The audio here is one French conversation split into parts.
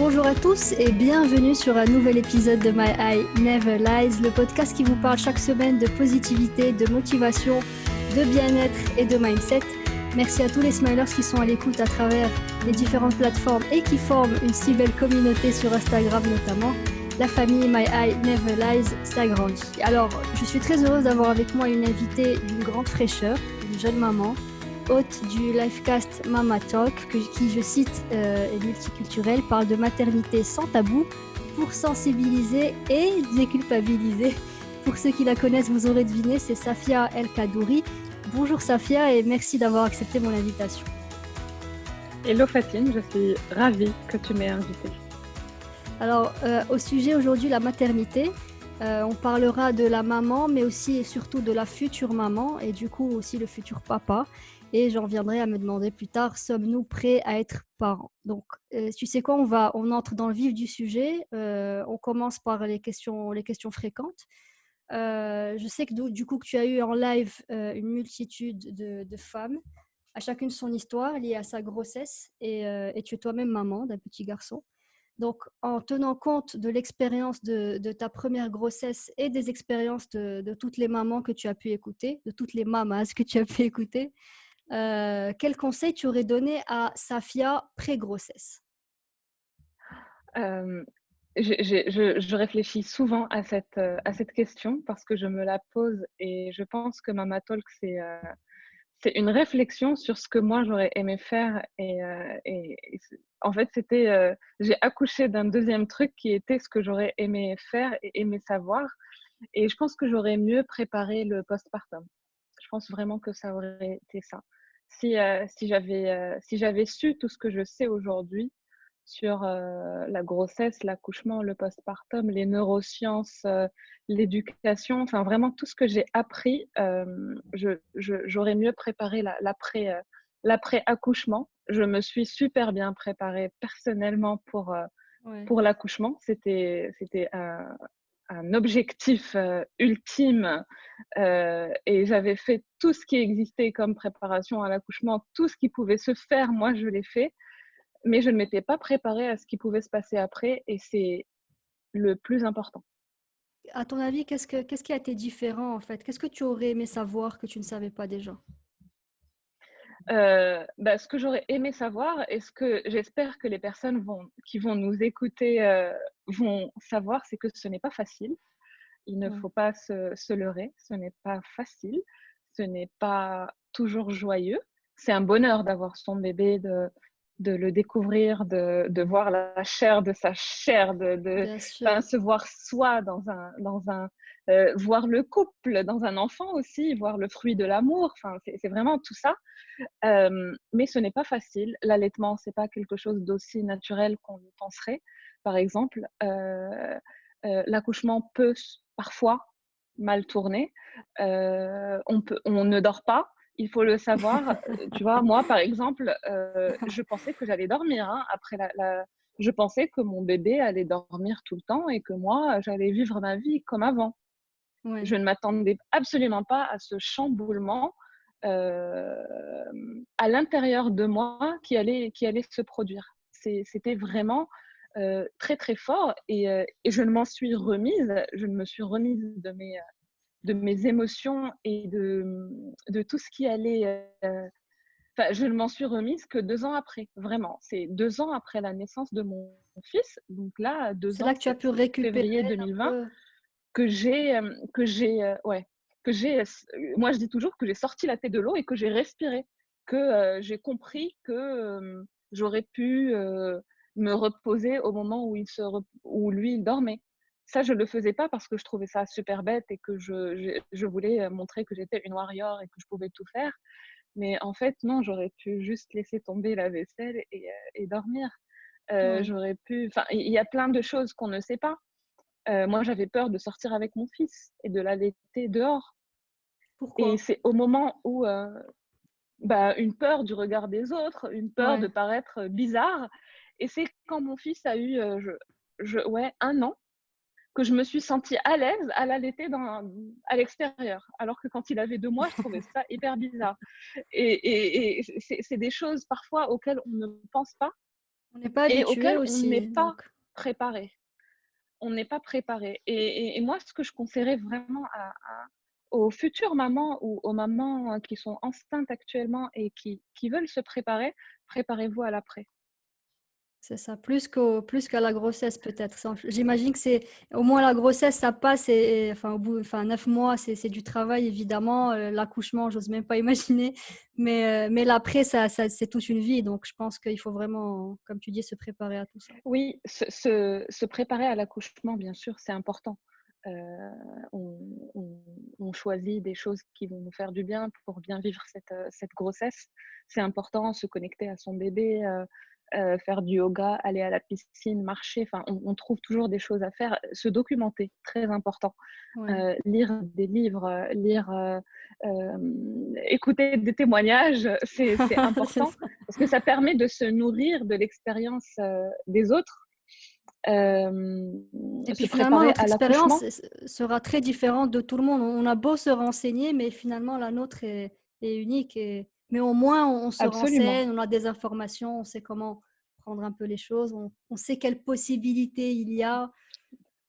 Bonjour à tous et bienvenue sur un nouvel épisode de My Eye Never Lies, le podcast qui vous parle chaque semaine de positivité, de motivation, de bien-être et de mindset. Merci à tous les smilers qui sont à l'écoute à travers les différentes plateformes et qui forment une si belle communauté sur Instagram notamment. La famille My Eye Never Lies s'agrandit. Alors, je suis très heureuse d'avoir avec moi une invitée d'une grande fraîcheur, une jeune maman, hôte du livecast Mama Talk, qui, je cite, est multiculturel, parle de maternité sans tabou pour sensibiliser et déculpabiliser. Pour ceux qui la connaissent, vous aurez deviné, c'est Safia El Kadouri. Bonjour Safia et merci d'avoir accepté mon invitation. Hello Fatine, je suis ravie que tu m'aies invitée. Alors, au sujet aujourd'hui, la maternité. On parlera de la maman, mais aussi et surtout de la future maman et du coup aussi le futur papa. Et j'en viendrai à me demander plus tard, sommes-nous prêts à être parents? Donc, tu sais quoi, on entre dans le vif du sujet. On commence par les questions fréquentes. Je sais que du coup que tu as eu en live une multitude de femmes, à chacune son histoire liée à sa grossesse et tu es toi-même maman d'un petit garçon. Donc, en tenant compte de l'expérience de ta première grossesse et des expériences de toutes les mamans que tu as pu écouter, de toutes les mamas que tu as pu écouter, quel conseil tu aurais donné à Safia pré-grossesse? Euh, je réfléchis souvent à cette question parce que je me la pose et je pense que Mama Talk, c'est une réflexion sur ce que moi j'aurais aimé faire en fait j'ai accouché d'un deuxième truc qui était ce que j'aurais aimé faire et aimé savoir et je pense que j'aurais mieux préparé le postpartum. Je pense vraiment que ça aurait été ça. Si j'avais su tout ce que je sais aujourd'hui sur la grossesse, l'accouchement, le postpartum, les neurosciences, l'éducation, enfin vraiment tout ce que j'ai appris, j'aurais mieux préparé l'après-accouchement. Je me suis super bien préparée personnellement Ouais. pour l'accouchement. C'était un objectif ultime et j'avais fait tout ce qui existait comme préparation à l'accouchement, tout ce qui pouvait se faire, moi je l'ai fait. Mais je ne m'étais pas préparée à ce qui pouvait se passer après et c'est le plus important. À ton avis, qu'est-ce qui a été différent en fait? Qu'est-ce que tu aurais aimé savoir que tu ne savais pas déjà? Ce que j'aurais aimé savoir et ce que j'espère que les personnes qui vont nous écouter vont savoir, c'est que ce n'est pas facile. Il ne Ouais. faut pas se leurrer, ce n'est pas facile, ce n'est pas toujours joyeux. C'est un bonheur d'avoir son bébé, de le découvrir, de voir la chair de sa chair, Bien sûr. se voir soi voir le couple dans un enfant aussi, voir le fruit de l'amour. Enfin, c'est vraiment tout ça. Mais ce n'est pas facile. L'allaitement, c'est pas quelque chose d'aussi naturel qu'on le penserait. Par exemple, l'accouchement peut parfois mal tourner. On ne dort pas. Il faut le savoir. Tu vois, moi, par exemple, je pensais que j'allais dormir hein, après je pensais que mon bébé allait dormir tout le temps et que moi, j'allais vivre ma vie comme avant. Ouais. Je ne m'attendais absolument pas à ce chamboulement à l'intérieur de moi qui allait se produire. C'était vraiment très très fort et je ne m'en suis remise, je ne me suis remise de mes émotions et de tout ce qui allait. Je ne m'en suis remise que 2 ans après, vraiment. C'est 2 ans après la naissance de mon fils, donc là, C'est 2 là ans, que tu as pu c'est récupérer février un 2020 peu. que ouais, que j'ai, moi je dis toujours que j'ai sorti la tête de l'eau et que j'ai respiré, que j'ai compris que j'aurais pu me reposer au moment où où lui il dormait. Ça, je le faisais pas parce que je trouvais ça super bête et que je voulais montrer que j'étais une warrior et que je pouvais tout faire. Mais en fait, non, j'aurais pu juste laisser tomber la vaisselle et dormir. Ouais. J'aurais pu, enfin, il y a plein de choses qu'on ne sait pas. Moi, j'avais peur de sortir avec mon fils et de l'allaiter dehors. Et Pourquoi? c'est au moment où, une peur du regard des autres, une peur de Ouais. paraître bizarre. Et c'est quand mon fils a eu, ouais, 1 an, que je me suis sentie à l'aise à l'allaiter à l'extérieur. Alors que quand il avait 2 mois, je trouvais ça hyper bizarre. Et c'est des choses parfois auxquelles on ne pense pas. On n'est pas et habitué auquel on n'est aussi, pas donc préparé. On n'est pas préparé. Et moi, ce que je conseillerais vraiment aux futures mamans ou aux mamans qui sont enceintes actuellement et qui veulent se préparer, préparez-vous à l'après. c'est ça. Plus qu'à la grossesse peut-être. J'imagine que c'est au moins la grossesse, ça passe enfin, au bout, enfin, 9 mois, c'est du travail évidemment. L'accouchement, j'ose même pas imaginer. Mais l'après, c'est toute une vie. Donc je pense qu'il faut vraiment, comme tu dis, se préparer à tout ça. Oui, se préparer à l'accouchement, bien sûr, c'est important. Heu, on on choisit des choses qui vont nous faire du bien pour bien vivre cette grossesse. C'est important, se connecter à son bébé, faire du yoga, aller à la piscine, marcher, enfin, on trouve toujours des choses à faire. Se documenter, très important. Ouais. Lire des livres, écouter des témoignages, c'est C'est important ça. parce que ça permet de se nourrir de l'expérience, des autres. Hem, Et puis Se finalement, préparer notre à expérience l'accouchement. sera très différente de tout le monde. On a beau se renseigner, mais finalement, la nôtre est unique. Mais au moins, on se Absolument. renseigne, on a des informations, on sait comment prendre un peu les choses, on sait quelles possibilités il y a.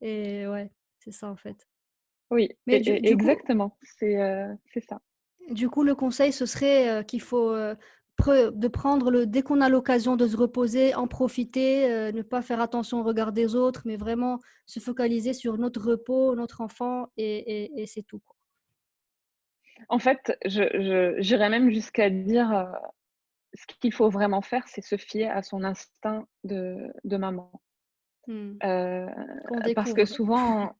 Et ouais, c'est ça en fait. Oui, Mais exactement, c'est ça. du coup, le conseil, ce serait qu'il faut de prendre dès qu'on a l'occasion de se reposer, en profiter, ne pas faire attention au regard des autres, mais vraiment se focaliser sur notre repos, notre enfant, et c'est tout, quoi. En fait, j'irais même jusqu'à dire, ce qu'il faut vraiment faire, c'est se fier à son instinct de maman. Hmm. Heu, Qu'on Parce que découvre. souvent,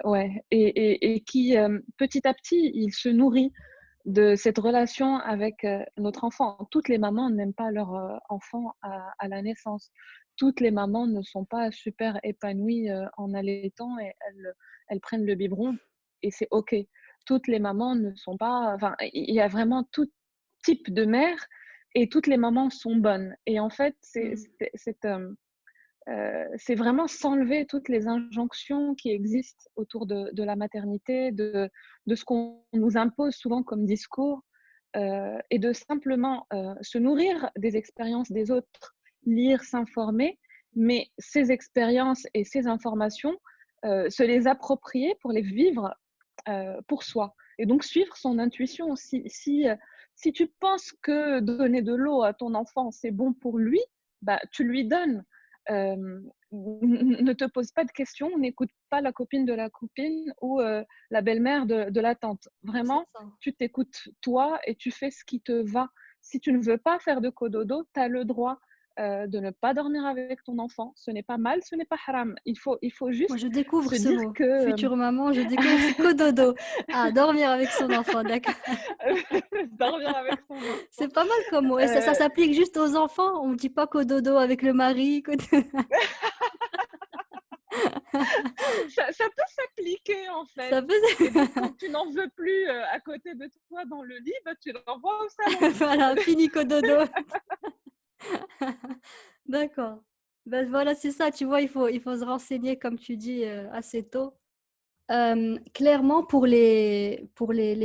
ouais et qui, petit à petit, il se nourrit de cette relation avec, notre enfant. Toutes les mamans n'aiment pas leur, enfant à la naissance. Toutes les mamans ne sont pas super épanouies, en allaitant et elles prennent le biberon et c'est OK. Toutes les mamans ne sont pas enfin, il y a vraiment tout type de mère et toutes les mamans sont bonnes et en fait, Hmm. c'est vraiment s'enlever toutes les injonctions qui existent autour de la maternité, de ce qu'on nous impose souvent comme discours, et de simplement, se nourrir des expériences des autres, lire, s'informer, mais ces expériences et ces informations, se les approprier pour les vivre, pour soi et donc suivre son intuition. Si tu penses que donner de l'eau à ton enfant, c'est bon pour lui, bah, tu lui donnes. Ne te pose pas de questions, n'écoute pas la copine de la copine ou la belle-mère de la tante. C'est Vraiment, ça. tu t'écoutes toi et tu fais ce qui te va. Si tu ne veux pas faire de cododo, tu as le droit, de ne pas dormir avec ton enfant. Ce n'est pas mal, ce n'est pas haram. Il faut Moi, juste je découvre se ce dire mot. que, Future maman, je découvre c'est cododo. Ah, dormir avec son enfant, d'accord. dormir avec son enfant. C'est pas mal comme mot. Et ça Heu, s'applique juste aux enfants? On ne dit pas cododo avec le mari? ça peut s'appliquer en fait Ça et faisait donc quand tu n'en veux plus, à côté de toi dans le lit, bah, tu l'envoies au salon. voilà, fini cododo. D'accord. Ben, voilà, c'est ça, tu vois, il faut se renseigner comme tu dis, assez tôt. Clairement pour les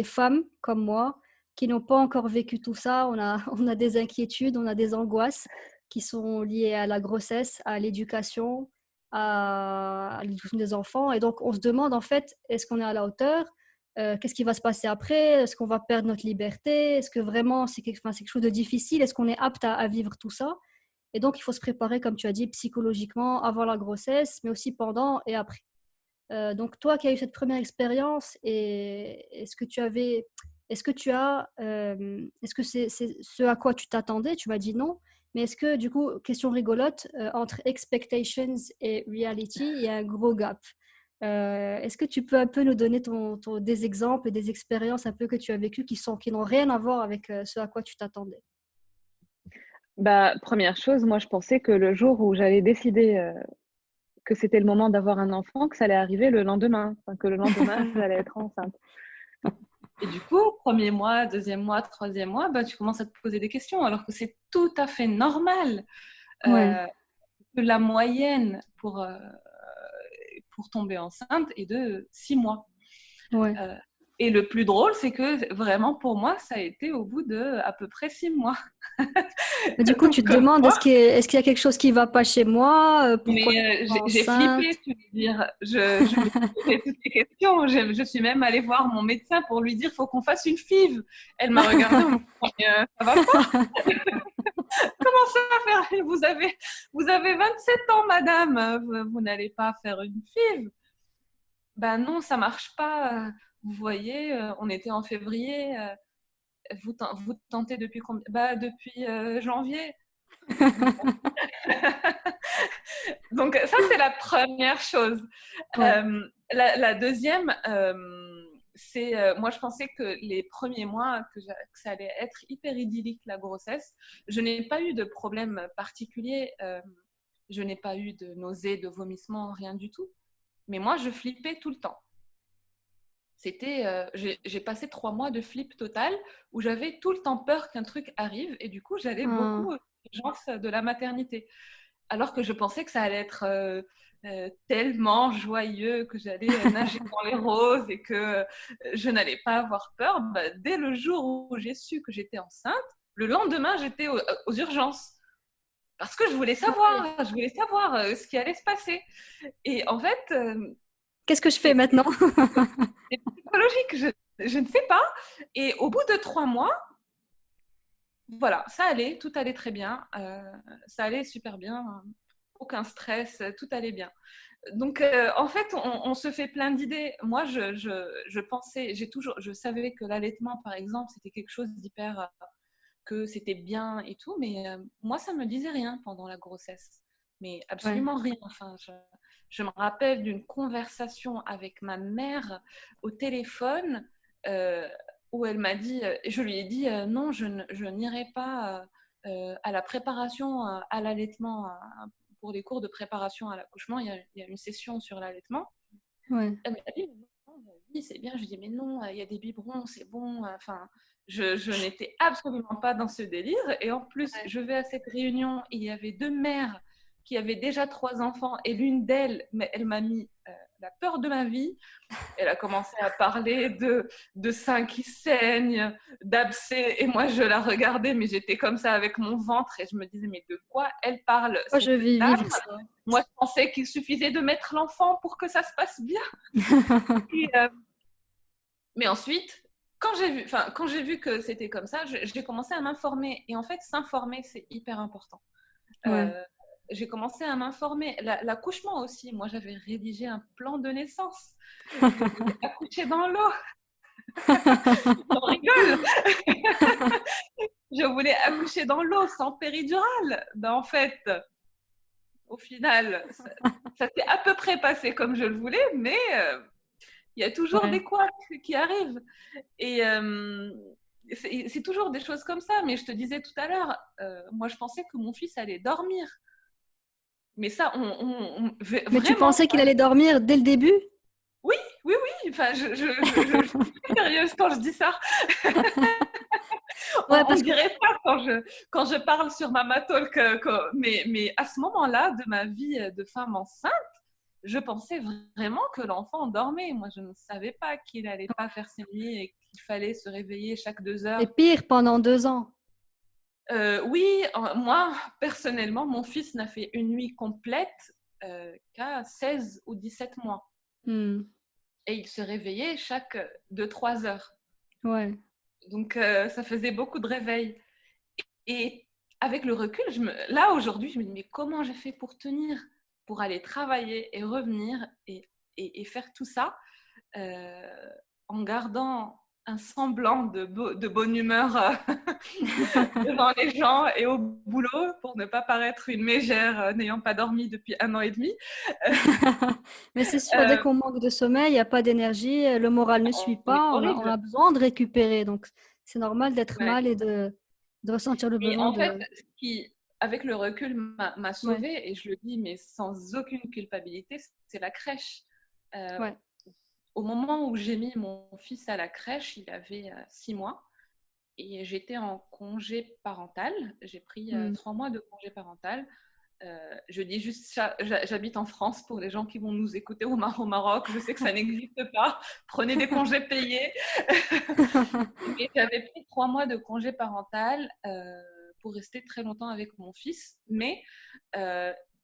femmes comme moi qui n'ont pas encore vécu tout ça, on a on a des inquiétudes, on a des angoisses qui sont liées à la grossesse, à l'éducation, à l'éducation des enfants et donc on se demande en fait: «Est-ce qu'on est à la hauteur? Qu'est-ce qui va se passer après? Est-ce qu'on va perdre notre liberté? Est-ce que vraiment c'est quelque chose de difficile? Est-ce qu'on est apte à vivre tout ça?» Et donc il faut se préparer comme tu as dit psychologiquement avant la grossesse, mais aussi pendant et après. Donc toi qui as eu cette première expérience et est-ce que tu as, est-ce que c'est ce à quoi tu t'attendais? Tu m'as dit non, mais est-ce que du coup, question rigolote, entre expectations et reality, il y a un gros gap. Est-ce que tu peux un peu nous donner des exemples et des expériences un peu que tu as vécues qui n'ont rien à voir avec, ce à quoi tu t'attendais? Bah, première chose, moi je pensais que le jour où j'allais décider, que c'était le moment d'avoir un enfant, que ça allait arriver le lendemain, enfin que le lendemain j'allais être enceinte. Et du coup, premier mois, deuxième mois, troisième mois, bah, tu commences à te poser des questions, alors que c'est tout à fait normal. Ouais, Euh, que la moyenne pour tomber enceinte est de 6 mois. ouais. Euh, Et le plus drôle, c'est que vraiment pour moi, ça a été au bout de à peu près 6 mois. Mais du coup, tu Donc, te demandes, est-ce qu'il y a quelque chose qui va pas chez moi? Pourquoi je suis pas j'ai enceinte? flippé, tu veux dire. Je me suis posé toutes les questions. Je suis même allée voir mon médecin pour lui dire, faut qu'on fasse une FIV. Elle m'a regardée en me disant, ça va pas? Comment ça va faire? Vous avez 27 ans, madame. Vous n'allez pas faire une FIV? Ben non, ça marche pas. Vous voyez, on était en février. Vous tentez depuis combien? Bah, depuis janvier. Donc ça, c'est la première chose. Ouais. La deuxième, c'est, moi, je pensais que les premiers mois, que ça allait être hyper idyllique, la grossesse. Je n'ai pas eu de problème particulier. Je n'ai pas eu de nausées, de vomissements, rien du tout. Mais moi, je flippais tout le temps. J'ai passé 3 mois de flip total où j'avais tout le temps peur qu'un truc arrive et du coup, j'allais beaucoup aux urgences de la maternité. Alors que je pensais que ça allait être tellement joyeux, que j'allais nager dans les roses et que je n'allais pas avoir peur. Bah, dès le jour où j'ai su que j'étais enceinte, le lendemain, j'étais aux urgences. Parce que je voulais savoir ce qui allait se passer. Et en fait, Qu'est-ce que je fais c'est maintenant? c'est psychologique, je ne sais pas. Et au bout de 3 mois, voilà, tout allait très bien. Ça allait super bien. Aucun stress, tout allait bien. Donc, en fait, on se fait plein d'idées. Moi, je pensais, je savais que l'allaitement, par exemple, c'était quelque chose d'hyper, que c'était bien et tout, mais moi, ça me disait rien pendant la grossesse. Mais Ouais. absolument rien. Enfin, je me rappelle d'une conversation avec ma mère au téléphone euh, où elle m'a dit, je lui ai dit, non, je n'irai pas à la préparation à l'allaitement pour les cours de préparation à l'accouchement, il y a une session sur l'allaitement. Ouais. Elle m'a dit, non, oui, c'est bien. Je lui dis, mais non, il y a des biberons, c'est bon. Enfin, je n'étais absolument pas dans ce délire. Et en plus, je vais à cette réunion, il y avait 2 mères qui avaient déjà 3 enfants et l'une d'elles, mais elle m'a mis la peur de ma vie. Elle a commencé à parler de seins qui saignent, d'abcès. Et moi, je la regardais, mais j'étais comme ça avec mon ventre et je me disais, mais de quoi elle parle, Moi, je cette vais dame? vivre ça. Moi, je pensais qu'il suffisait de mettre l'enfant pour que ça se passe bien. Et, mais ensuite, quand j'ai vu que c'était comme ça, j'ai commencé à m'informer. Et en fait, s'informer, c'est hyper important. Ouais. Euh, j'ai commencé à m'informer. L'accouchement aussi, moi, j'avais rédigé un plan de naissance. Je voulais accoucher dans l'eau. On rigole. Je voulais accoucher dans l'eau, sans péridurale. Ben, en fait, au final, ça s'est à peu près passé comme je le voulais, mais il y a toujours Ouais. des couacs qui arrivent. Et c'est toujours des choses comme ça. Mais je te disais tout à l'heure, moi, je pensais que mon fils allait dormir. Mais ça, Mais tu vraiment, pensais qu'il allait dormir dès le début? oui, oui, oui. Enfin, je suis sérieuse quand je dis ça. Ouais, On parce que dirait pas quand je parle sur Mama Talk, mais à ce moment-là de ma vie de femme enceinte, je pensais vraiment que l'enfant dormait. Moi, je ne savais pas qu'il n'allait pas faire ses nuits et qu'il fallait se réveiller chaque 2 heures. c'est pire pendant 2 ans. Oui, moi, personnellement, mon fils n'a fait une nuit complète qu'à 16 ou 17 mois. Hmm. Et il se réveillait chaque 2-3 heures. Ouais. Donc, ça faisait beaucoup de réveils. Et avec le recul, là, aujourd'hui, je me dis, mais comment j'ai fait pour tenir, pour aller travailler et revenir et faire tout ça en gardant un semblant de bonne humeur devant les gens et au boulot pour ne pas paraître une mégère n'ayant pas dormi depuis 1 an et demi. Mais c'est sûr, dès Euh, qu'on manque de sommeil, il n'y a pas d'énergie, le moral ne suit mais pas, on horrible. a besoin de récupérer. Donc, c'est normal d'être Ouais. mal et de ressentir le Mais besoin en fait, de... ce qui, avec le recul, m'a Ouais, sauvée, et je le dis, mais sans aucune culpabilité, c'est la crèche. Euh, ouais. Au moment où j'ai mis mon fils à la crèche, il avait 6 mois et j'étais en congé parental. J'ai pris Hmm. 3 mois de congé parental. Je dis juste, j'habite en France pour les gens qui vont nous écouter au Maroc. Je sais que ça n'existe pas. Prenez des congés payés. Mais j'avais pris 3 mois de congé parental pour rester très longtemps avec mon fils. Mais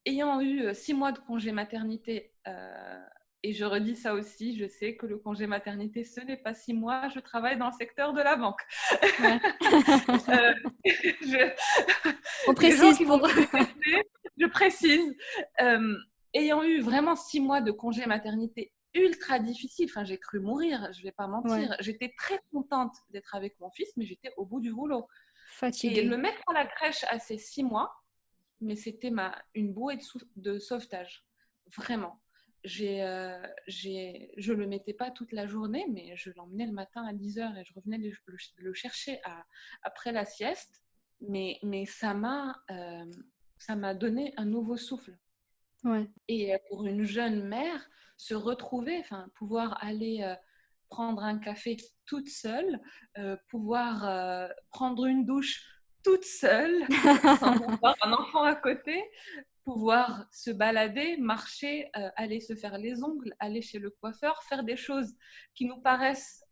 ayant eu 6 mois de congé maternité, et je redis ça aussi, je sais que le congé maternité, ce n'est pas 6 mois. Je travaille dans le secteur de la banque. Ouais. je... On précise pour... Je précise. Ayant eu vraiment 6 mois de congé maternité ultra difficile, enfin, j'ai cru mourir, je ne vais pas mentir. Ouais. J'étais très contente d'être avec mon fils, mais j'étais au bout du rouleau. Fatiguée. Et le mettre à la crèche à ces 6 mois, mais c'était une bouée de sauvetage. Vraiment. Je le mettais pas toute la journée, mais je l'emmenais le matin à 10h et je revenais le chercher après la sieste. Mais ça m'a donné un nouveau souffle. Ouais. Et pour une jeune mère, se retrouver, pouvoir aller prendre un café toute seule, pouvoir prendre une douche toute seule, sans avoir un enfant à côté, pouvoir se balader, marcher, aller se faire les ongles, aller chez le coiffeur, faire des choses qui nous paraissent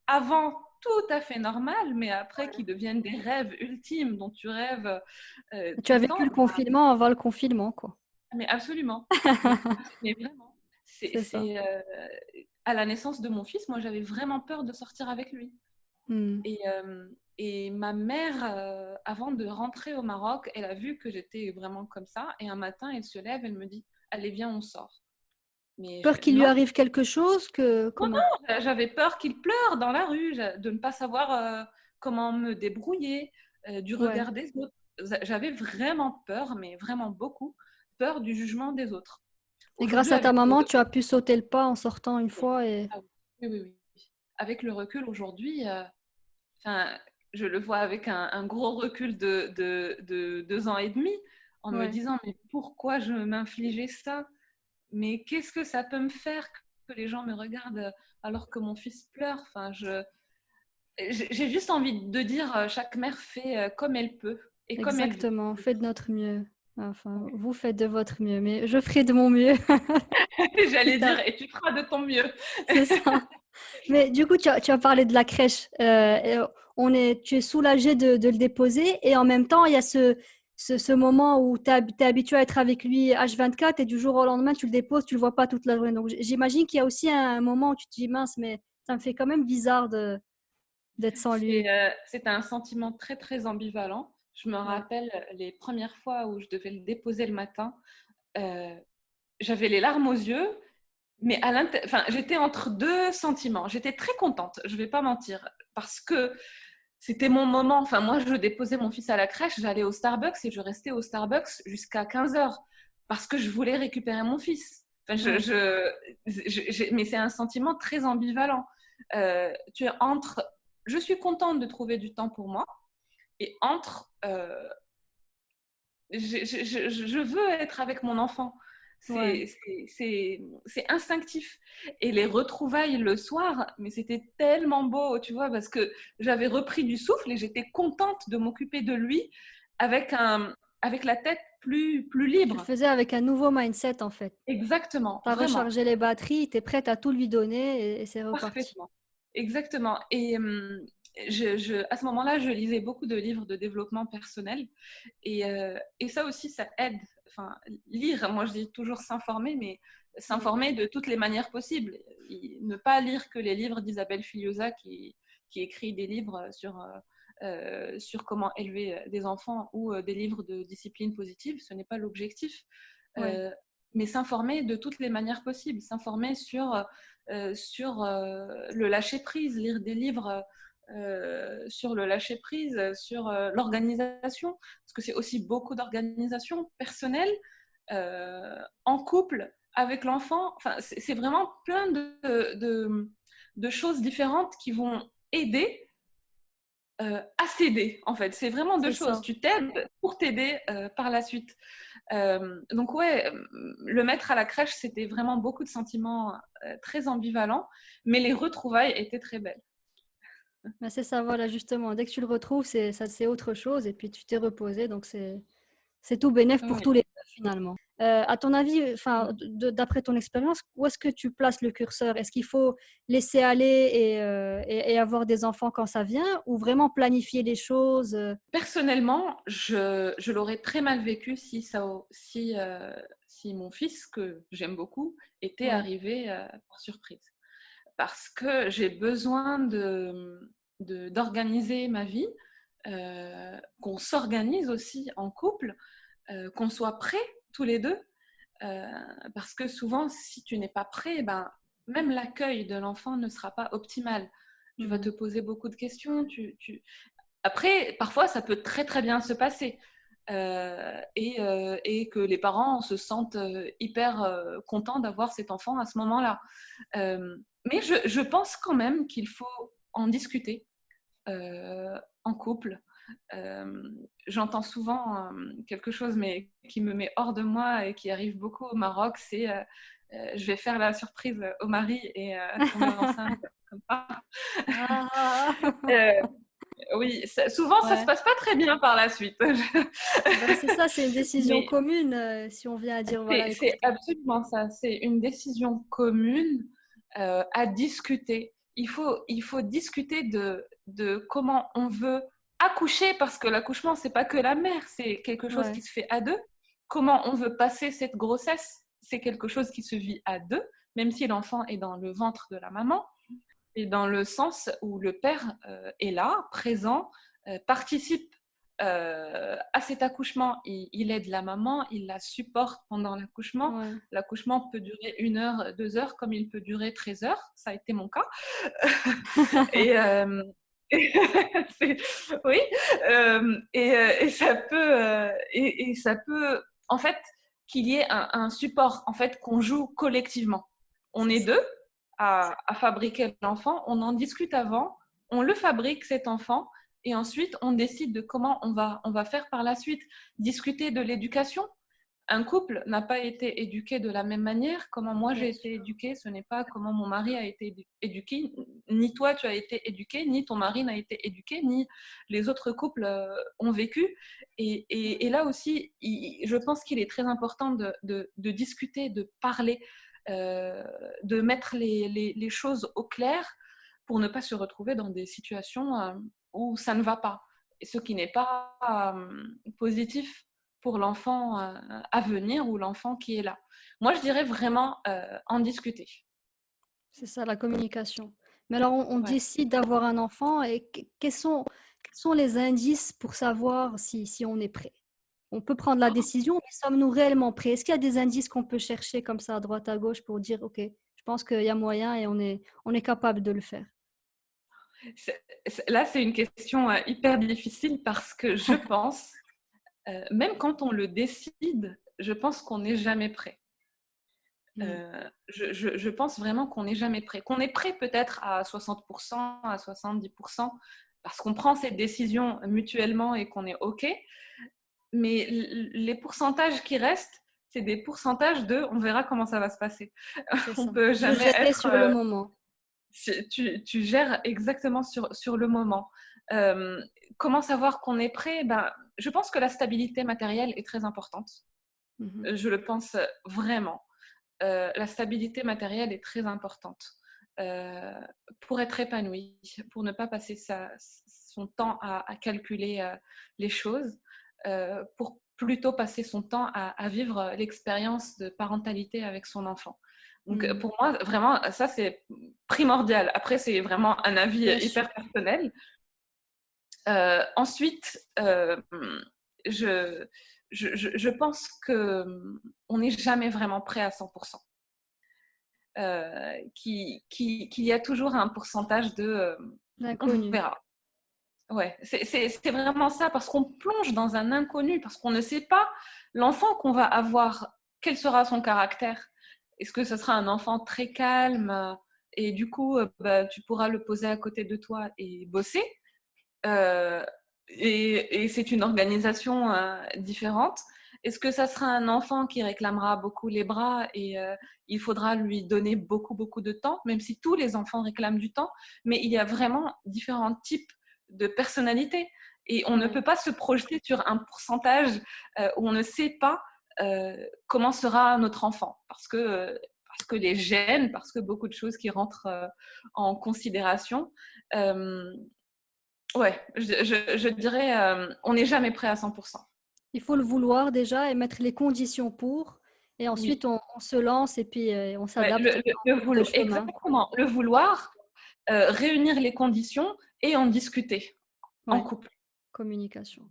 avant tout à fait normales, mais après qui deviennent des rêves ultimes dont tu rêves. Tu as vécu le confinement avant le confinement, quoi. Mais absolument. Mais vraiment. À la naissance de mon fils, moi, j'avais vraiment peur de sortir avec lui. Et ma mère, avant de rentrer au Maroc, elle a vu que j'étais vraiment comme ça. Et un matin, elle se lève, elle me dit « Allez, viens, on sort ». Peur qu'il lui arrive quelque chose Non, j'avais peur qu'il pleure dans la rue, de ne pas savoir comment me débrouiller, du regard des autres. J'avais vraiment peur, mais vraiment beaucoup, peur du jugement des autres. Et grâce à ta maman, tu as pu sauter le pas en sortant une fois et... Oui. Avec le recul aujourd'hui, je le vois avec un gros recul de 2 ans et demi, en me disant mais pourquoi je m'infligeais ça? Mais qu'est-ce que ça peut me faire que les gens me regardent alors que mon fils pleure? J'ai juste envie de dire chaque mère fait comme elle peut et comme elle veut. Exactement, faites de notre mieux. Vous faites de votre mieux, mais je ferai de mon mieux. J'allais dire, et tu feras de ton mieux. C'est ça. Mais du coup, tu as parlé de la crèche. Tu es soulagée de le déposer et en même temps, il y a ce moment où tu es habitué à être avec lui H24 et du jour au lendemain, tu le déposes, tu ne le vois pas toute la journée. Donc, j'imagine qu'il y a aussi un moment où tu te dis, mince, mais ça me fait quand même bizarre d'être sans lui. C'est un sentiment très, très ambivalent. Je me rappelle les premières fois où je devais le déposer le matin, j'avais les larmes aux yeux, mais j'étais entre 2 sentiments. J'étais très contente, je ne vais pas mentir, parce que c'était mon moment. Moi, je déposais mon fils à la crèche, j'allais au Starbucks et je restais au Starbucks jusqu'à 15h parce que je voulais récupérer mon fils. Mais c'est un sentiment très ambivalent. Tu es entre je suis contente de trouver du temps pour moi et je veux être avec mon enfant. C'est instinctif. Et les retrouvailles le soir, mais c'était tellement beau, tu vois, parce que j'avais repris du souffle et j'étais contente de m'occuper de lui avec la tête plus libre. Tu le faisais avec un nouveau mindset, en fait. Exactement. Tu as rechargé les batteries, tu es prête à tout lui donner et c'est reparti. Parfaitement. Exactement. Et à ce moment-là, je lisais beaucoup de livres de développement personnel. Et ça aussi, ça aide. Lire, moi je dis toujours s'informer, mais s'informer de toutes les manières possibles. Ne pas lire que les livres d'Isabelle Filiosa qui écrit des livres sur comment élever des enfants ou des livres de discipline positive, ce n'est pas l'objectif. Mais s'informer de toutes les manières possibles. S'informer sur le lâcher-prise, lire des livres sur le lâcher-prise, sur l'organisation, parce que c'est aussi beaucoup d'organisation personnelle, en couple, avec l'enfant. C'est vraiment plein de choses différentes qui vont aider à s'aider, en fait. C'est vraiment 2 choses. Tu t'aides pour t'aider par la suite. Donc le mettre à la crèche, c'était vraiment beaucoup de sentiments très ambivalents, mais les retrouvailles étaient très belles. C'est ça, voilà, justement. Dès que tu le retrouves, c'est autre chose et puis tu t'es reposé, donc c'est C'est tout bénéf pour Oui. tous les deux, finalement. À ton avis, enfin, d'après ton expérience, où est-ce que tu places le curseur? Est-ce qu'il faut laisser aller et avoir des enfants quand ça vient, ou vraiment planifier les choses? Personnellement, je l'aurais très mal vécu si mon fils, que j'aime beaucoup, était Ouais. arrivé par surprise. Parce que j'ai besoin d'organiser ma vie, qu'on s'organise aussi en couple, qu'on soit prêts tous les deux. Euh, Parce que souvent, si tu n'es pas prêt, ben, même l'accueil de l'enfant ne sera pas optimal. Tu vas te poser beaucoup de questions. Après, parfois, ça peut très très bien se passer. Et que les parents se sentent hyper contents d'avoir cet enfant à ce moment-là. Mais je pense quand même qu'il faut en discuter en couple. J'entends souvent quelque chose mais qui me met hors de moi et qui arrive beaucoup au Maroc, c'est je vais faire la surprise au mari et tomber enceinte comme ça. Ah, Euh, oui, souvent ça se ouais. passe pas très bien par la suite. Ben, c'est ça, c'est une décision Mais commune. Si on vient à dire, voilà, écoute. c'est absolument ça. C'est une décision commune à discuter. Il faut discuter de comment on veut accoucher, parce que l'accouchement, c'est pas que la mère, c'est quelque chose Ouais, qui se fait à deux. Comment on veut passer cette grossesse, c'est quelque chose qui se vit à deux, même si l'enfant est dans le ventre de la maman, et dans le sens où le père est là, présent, participe à cet accouchement. Il aide la maman, il la supporte pendant l'accouchement. ouais. L'accouchement peut durer 1 heure, 2 heures, comme il peut durer 13 heures. Ça a été mon cas. Et oui, et ça peut, et ça peut, en fait, qu'il y ait un support, en fait, qu'on joue collectivement. On C'est est ça. deux à fabriquer l'enfant, on en discute avant, on le fabrique cet enfant, et ensuite on décide de comment on va faire par la suite. Discuter de l'éducation. Un couple n'a pas été éduqué de la même manière. Comment moi Bien j'ai sûr. été éduquée, ce n'est pas comment mon mari a été éduqué. Ni toi tu as été éduqué, ni ton mari n'a été éduqué, ni les autres couples ont vécu. Et là aussi, je pense qu'il est très important de discuter, de parler, euh, de mettre les choses au clair pour ne pas se retrouver dans des situations où ça ne va pas. Et ce qui n'est pas positif pour l'enfant à venir ou l'enfant qui est là. Moi, je dirais vraiment en discuter. C'est ça, la communication. Mais alors, on Ouais. décide d'avoir un enfant et quels sont les indices pour savoir si on est prêt? On peut prendre la décision, mais sommes-nous réellement prêts? Est-ce qu'il y a des indices qu'on peut chercher comme ça à droite à gauche pour dire, OK, je pense qu'il y a moyen et on est capable de le faire? Là, c'est une question hyper difficile parce que je pense, même quand on le décide, je pense qu'on n'est jamais prêt. Hmm. Je pense vraiment qu'on n'est jamais prêt. Qu'on est prêt peut-être à 60%, à 70%, parce qu'on prend cette décision mutuellement et qu'on est OK. Mais les pourcentages qui restent, c'est des pourcentages de on verra comment ça va se passer. C'est On ça. peut Je jamais gérais être. sur le moment. Tu gères exactement sur le moment. Euh, Comment savoir qu'on est prêt? Ben, je pense que la stabilité matérielle est très importante. Mhm. Je le pense vraiment. La stabilité matérielle est très importante euh, pour être épanoui, pour ne pas passer son temps à calculer les choses, pour plutôt passer son temps à vivre l'expérience de parentalité avec son enfant. Donc Mhm. pour moi, vraiment, ça c'est primordial. Après, c'est vraiment un avis Bien sûr. hyper personnel. Ensuite, je, je pense qu'on n'est jamais vraiment prêt à 100%. Qu'il y a toujours un pourcentage de on L'inconnu. verra. Ouais, c'est vraiment ça, parce qu'on plonge dans un inconnu, parce qu'on ne sait pas l'enfant qu'on va avoir, quel sera son caractère. Est-ce que ce sera un enfant très calme et du coup, bah, tu pourras le poser à côté de toi et bosser euh, et c'est une organisation différente. Est-ce que ça sera un enfant qui réclamera beaucoup les bras et il faudra lui donner beaucoup, beaucoup de temps, même si tous les enfants réclament du temps, mais il y a vraiment différents types de personnalités. Et on ne peut pas se projeter sur un pourcentage où on ne sait pas comment sera notre enfant. Parce que les gènes, parce que beaucoup de choses qui rentrent en considération. Ouais, je dirais, on n'est jamais prêt à 100%. Il faut le vouloir déjà et mettre les conditions pour. Et ensuite, Oui. on se lance et puis on s'adapte le chemin. Exactement. Le vouloir, réunir les conditions et en discuter en couple. Communication.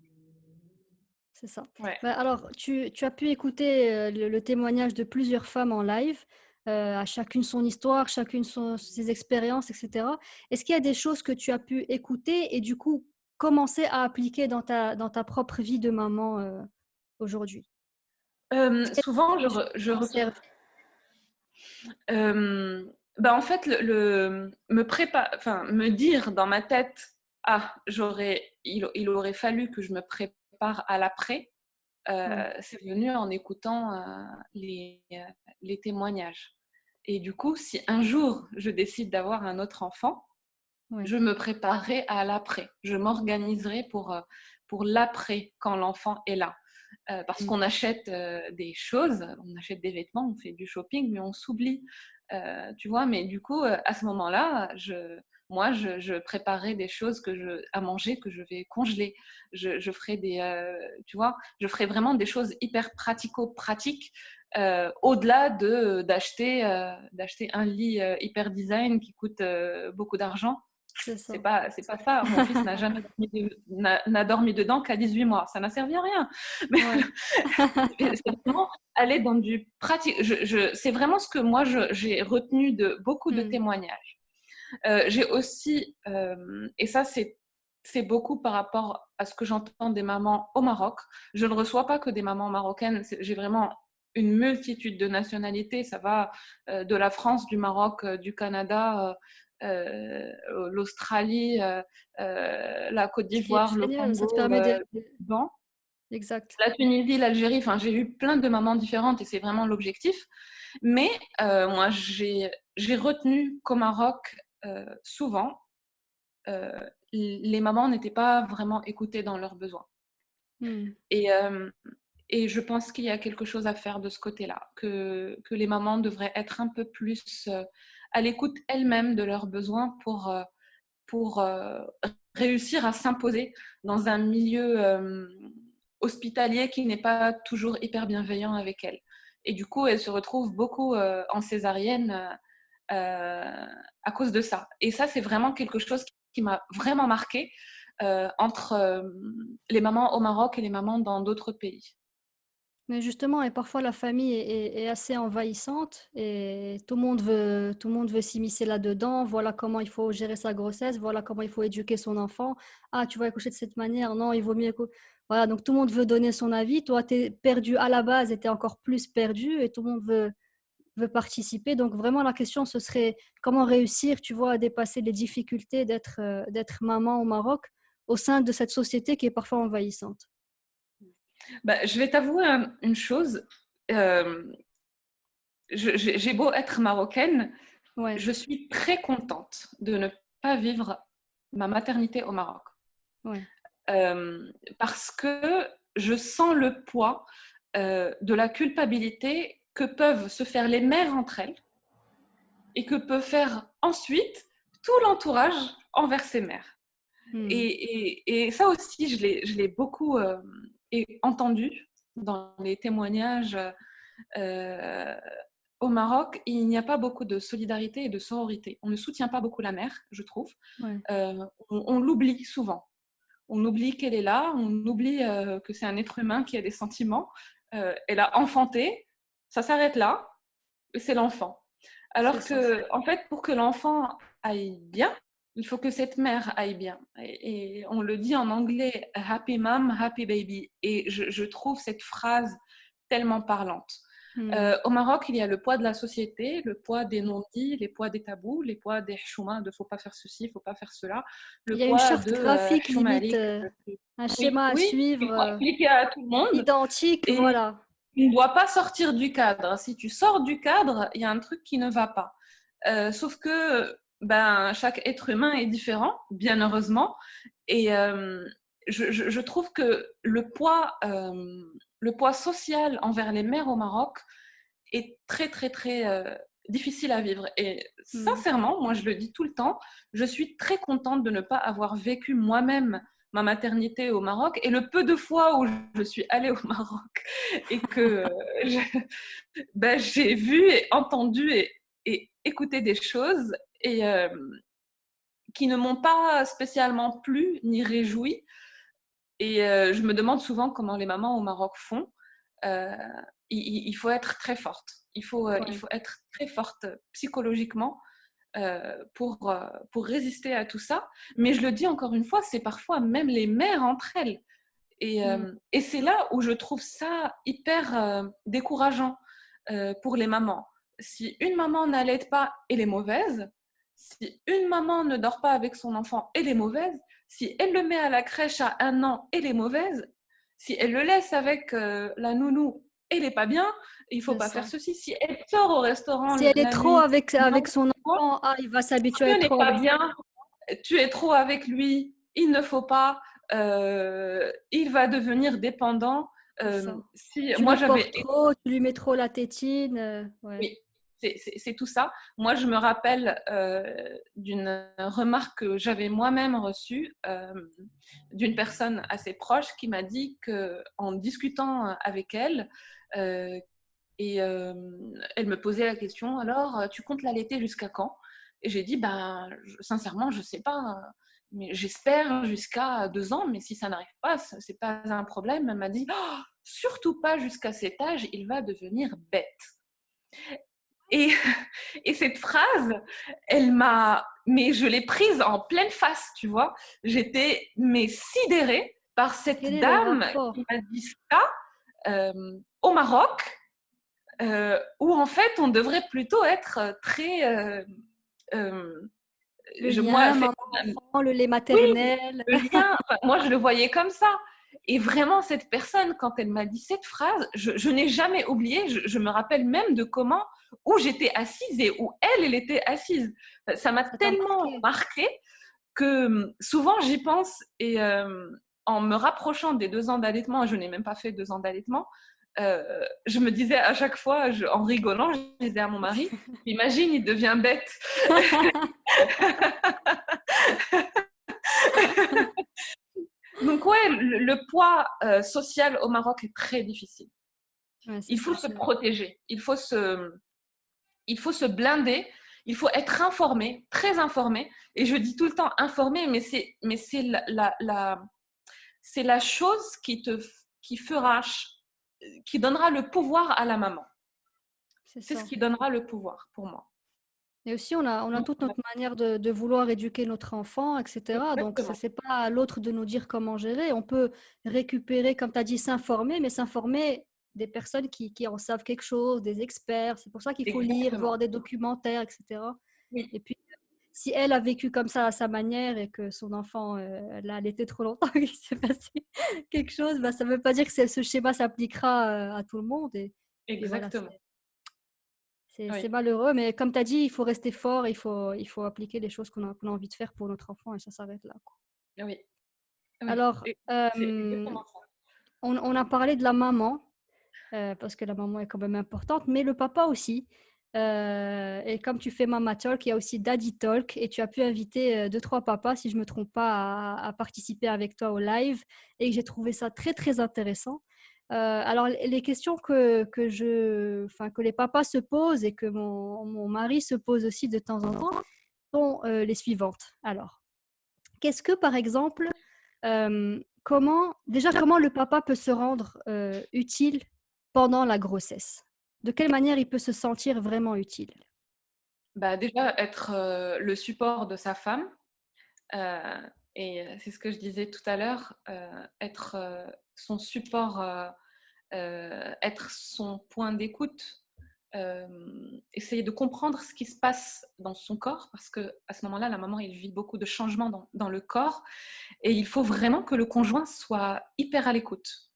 C'est ça. Ouais. Alors, tu as pu écouter le témoignage de plusieurs femmes en live, à chacune son histoire, chacune ses expériences, etc. Est-ce qu'il y a des choses que tu as pu écouter et du coup commencer à appliquer dans ta propre vie de maman aujourd'hui? Souvent, en fait, me dire dans ma tête, il aurait fallu que je me prépare à l'après. C'est venu en écoutant les témoignages. Et du coup, si un jour je décide d'avoir un autre enfant, je me préparerai à l'après. Je m'organiserai pour l'après quand l'enfant est là. Parce qu'on achète des choses, on achète des vêtements, on fait du shopping, mais on s'oublie. Tu vois, mais du coup, à ce moment-là, je préparerai des choses à manger que je vais congeler. Je ferai tu vois, je ferai vraiment des choses hyper pratico-pratiques, au-delà d'acheter un lit hyper design qui coûte beaucoup d'argent. C'est pas ça. Mon fils n'a dormi dedans qu'à 18 mois. Ça n'a servi à rien. Mais c'est vraiment aller dans du pratique. C'est vraiment ce que moi, j'ai retenu de beaucoup de témoignages. J'ai aussi, et ça, c'est beaucoup par rapport à ce que j'entends des mamans au Maroc. Je ne reçois pas que des mamans marocaines. J'ai vraiment une multitude de nationalités. Ça va de la France, du Maroc, du Canada, l'Australie, la Côte d'Ivoire, le Congo, ça te permet le Liban, Exact. la Tunisie, l'Algérie. Enfin, j'ai eu plein de mamans différentes et c'est vraiment l'objectif. Mais moi, j'ai retenu qu'au Maroc, souvent, les mamans n'étaient pas vraiment écoutées dans leurs besoins. Et je pense qu'il y a quelque chose à faire de ce côté-là, que les mamans devraient être un peu plus à l'écoute elles-mêmes de leurs besoins pour réussir à s'imposer dans un milieu hospitalier qui n'est pas toujours hyper bienveillant avec elles. Et du coup, elles se retrouvent beaucoup en césarienne à cause de ça. Et ça, c'est vraiment quelque chose qui m'a vraiment marquée entre les mamans au Maroc et les mamans dans d'autres pays. Mais justement, et parfois la famille est assez envahissante et tout le monde veut s'immiscer là-dedans. Voilà comment il faut gérer sa grossesse, voilà comment il faut éduquer son enfant. Ah, tu vas accoucher de cette manière, non, il vaut mieux. Voilà, donc tout le monde veut donner son avis. Toi, tu es perdu à la base et tu es encore plus perdu et tout le monde veut participer. Donc vraiment, la question, ce serait comment réussir, tu vois, à dépasser les difficultés d'être maman au Maroc au sein de cette société qui est parfois envahissante. Je vais t'avouer une chose. J'ai beau être marocaine, je suis très contente de ne pas vivre ma maternité au Maroc. Parce que je sens le poids de la culpabilité que peuvent se faire les mères entre elles et que peut faire ensuite tout l'entourage envers ces mères. Et ça aussi, je l'ai beaucoup entendu dans les témoignages au Maroc. Il n'y a pas beaucoup de solidarité et de sororité. On ne soutient pas beaucoup la mère, je trouve. On l'oublie souvent. On oublie qu'elle est là, on oublie que c'est un être humain qui a des sentiments. Elle a enfanté, ça s'arrête là, et c'est l'enfant. Alors que, en fait, pour que l'enfant aille bien, il faut que cette mère aille bien. Et on le dit en anglais, happy mom, happy baby. Et je trouve cette phrase tellement parlante. Au Maroc, il y a le poids de la société, le poids des non-dits, les poids des tabous, les poids des choumins de faut pas faire ceci, faut pas faire cela. Il y a une charte graphique limite, un schéma à suivre, appliqué à tout le monde. Identique, et voilà. Tu ne dois pas sortir du cadre. Si tu sors du cadre, il y a un truc qui ne va pas. Sauf que chaque être humain est différent, bien heureusement. Et je trouve que le poids social envers les mères au Maroc est très, très, très difficile à vivre. Et sincèrement, moi, je le dis tout le temps, je suis très contente de ne pas avoir vécu moi-même ma maternité au Maroc. Et le peu de fois où je suis allée au Maroc et que j'ai vu et entendu et écouté des choses et qui ne m'ont pas spécialement plu ni réjoui. Et je me demande souvent comment les mamans au Maroc font. Euh, il faut être très forte. Il faut être très forte psychologiquement pour résister à tout ça. Mais je le dis encore une fois, c'est parfois même les mères entre elles. Et c'est là où je trouve ça hyper décourageant pour les mamans. Si une maman n'allaite pas, elle est mauvaise. Si une maman ne dort pas avec son enfant, elle est mauvaise. Si elle le met à la crèche à 1 an, elle est mauvaise. Si elle le laisse avec la nounou, elle n'est pas bien. Il ne faut pas faire ceci. Si elle sort au restaurant Si elle est la trop nuit, avec son enfant, il va s'habituer à tu être n'es trop pas avec bien, tu es trop avec lui, il ne faut pas, il va devenir dépendant. Si tu moi le j'avais portes trop, tu lui mets trop la tétine. oui, c'est tout ça. Moi, je me rappelle d'une remarque que j'avais moi-même reçue d'une personne assez proche qui m'a dit qu'en discutant avec elle, et elle me posait la question, alors, tu comptes l'allaiter jusqu'à quand? Et j'ai dit, sincèrement, je ne sais pas, mais j'espère jusqu'à 2 ans, mais si ça n'arrive pas, ce n'est pas un problème. Elle m'a dit, oh, surtout pas jusqu'à cet âge, il va devenir bête. Et, et cette phrase, mais je l'ai prise en pleine face, tu vois. J'étais sidérée par cette Quel est le dame rapport? qui m'a dit ça au Maroc, où en fait on devrait plutôt être très Le moi lien, maman-enfant, le lait oui, maternel. le lien, moi je le voyais comme ça. Et vraiment, cette personne, quand elle m'a dit cette phrase, je n'ai jamais oublié, je me rappelle même de où j'étais assise et où elle était assise. Ça m'a Ça t'a tellement marqué. marqué que souvent j'y pense et en me rapprochant des 2 ans d'allaitement, je n'ai même pas fait 2 ans d'allaitement, je me disais à chaque fois, en rigolant, je disais à mon mari, imagine, il devient bête. Donc ouais, le poids social au Maroc est très difficile. Ouais, Il faut se protéger, il faut se blinder, il faut être informé, très informé. Et je dis tout le temps informé, mais c'est c'est la chose qui qui donnera le pouvoir à la maman. C'est ce qui donnera le pouvoir pour moi. Et aussi, on a toute notre manière de vouloir éduquer notre enfant, etc. Donc, Exactement. c'est pas à l'autre de nous dire comment gérer. On peut récupérer, comme tu as dit, s'informer, mais s'informer des personnes qui en savent quelque chose, des experts. C'est pour ça qu'il faut lire, voir des documentaires, etc. Oui. Et puis, si elle a vécu comme ça à sa manière et que son enfant l'a allaité trop longtemps, qu'il s'est passé quelque chose, ça ne veut pas dire que ce schéma s'appliquera à tout le monde. Et puis voilà, Exactement. c'est malheureux, mais comme tu as dit, il faut rester fort, il faut appliquer les choses qu'on a envie de faire pour notre enfant et ça s'arrête là, quoi. Oui. Alors, c'est exactement ça. on a parlé de la maman, parce que la maman est quand même importante, mais le papa aussi. Et comme tu fais Mama Talk, il y a aussi Daddy Talk et tu as pu inviter 2-3 papas, si je ne me trompe pas, à participer avec toi au live et j'ai trouvé ça très, très intéressant. Alors, les questions que les papas se posent et que mon mari se pose aussi de temps en temps sont les suivantes. Alors, qu'est-ce que, par exemple, comment le papa peut se rendre utile pendant la grossesse? De quelle manière il peut se sentir vraiment utile? Déjà, être le support de sa femme. Et c'est ce que je disais tout à l'heure, être son support, être son point d'écoute, essayer de comprendre ce qui se passe dans son corps, parce qu'à ce moment-là, la maman, elle vit beaucoup de changements dans le corps, et il faut vraiment que le conjoint soit hyper à l'écoute.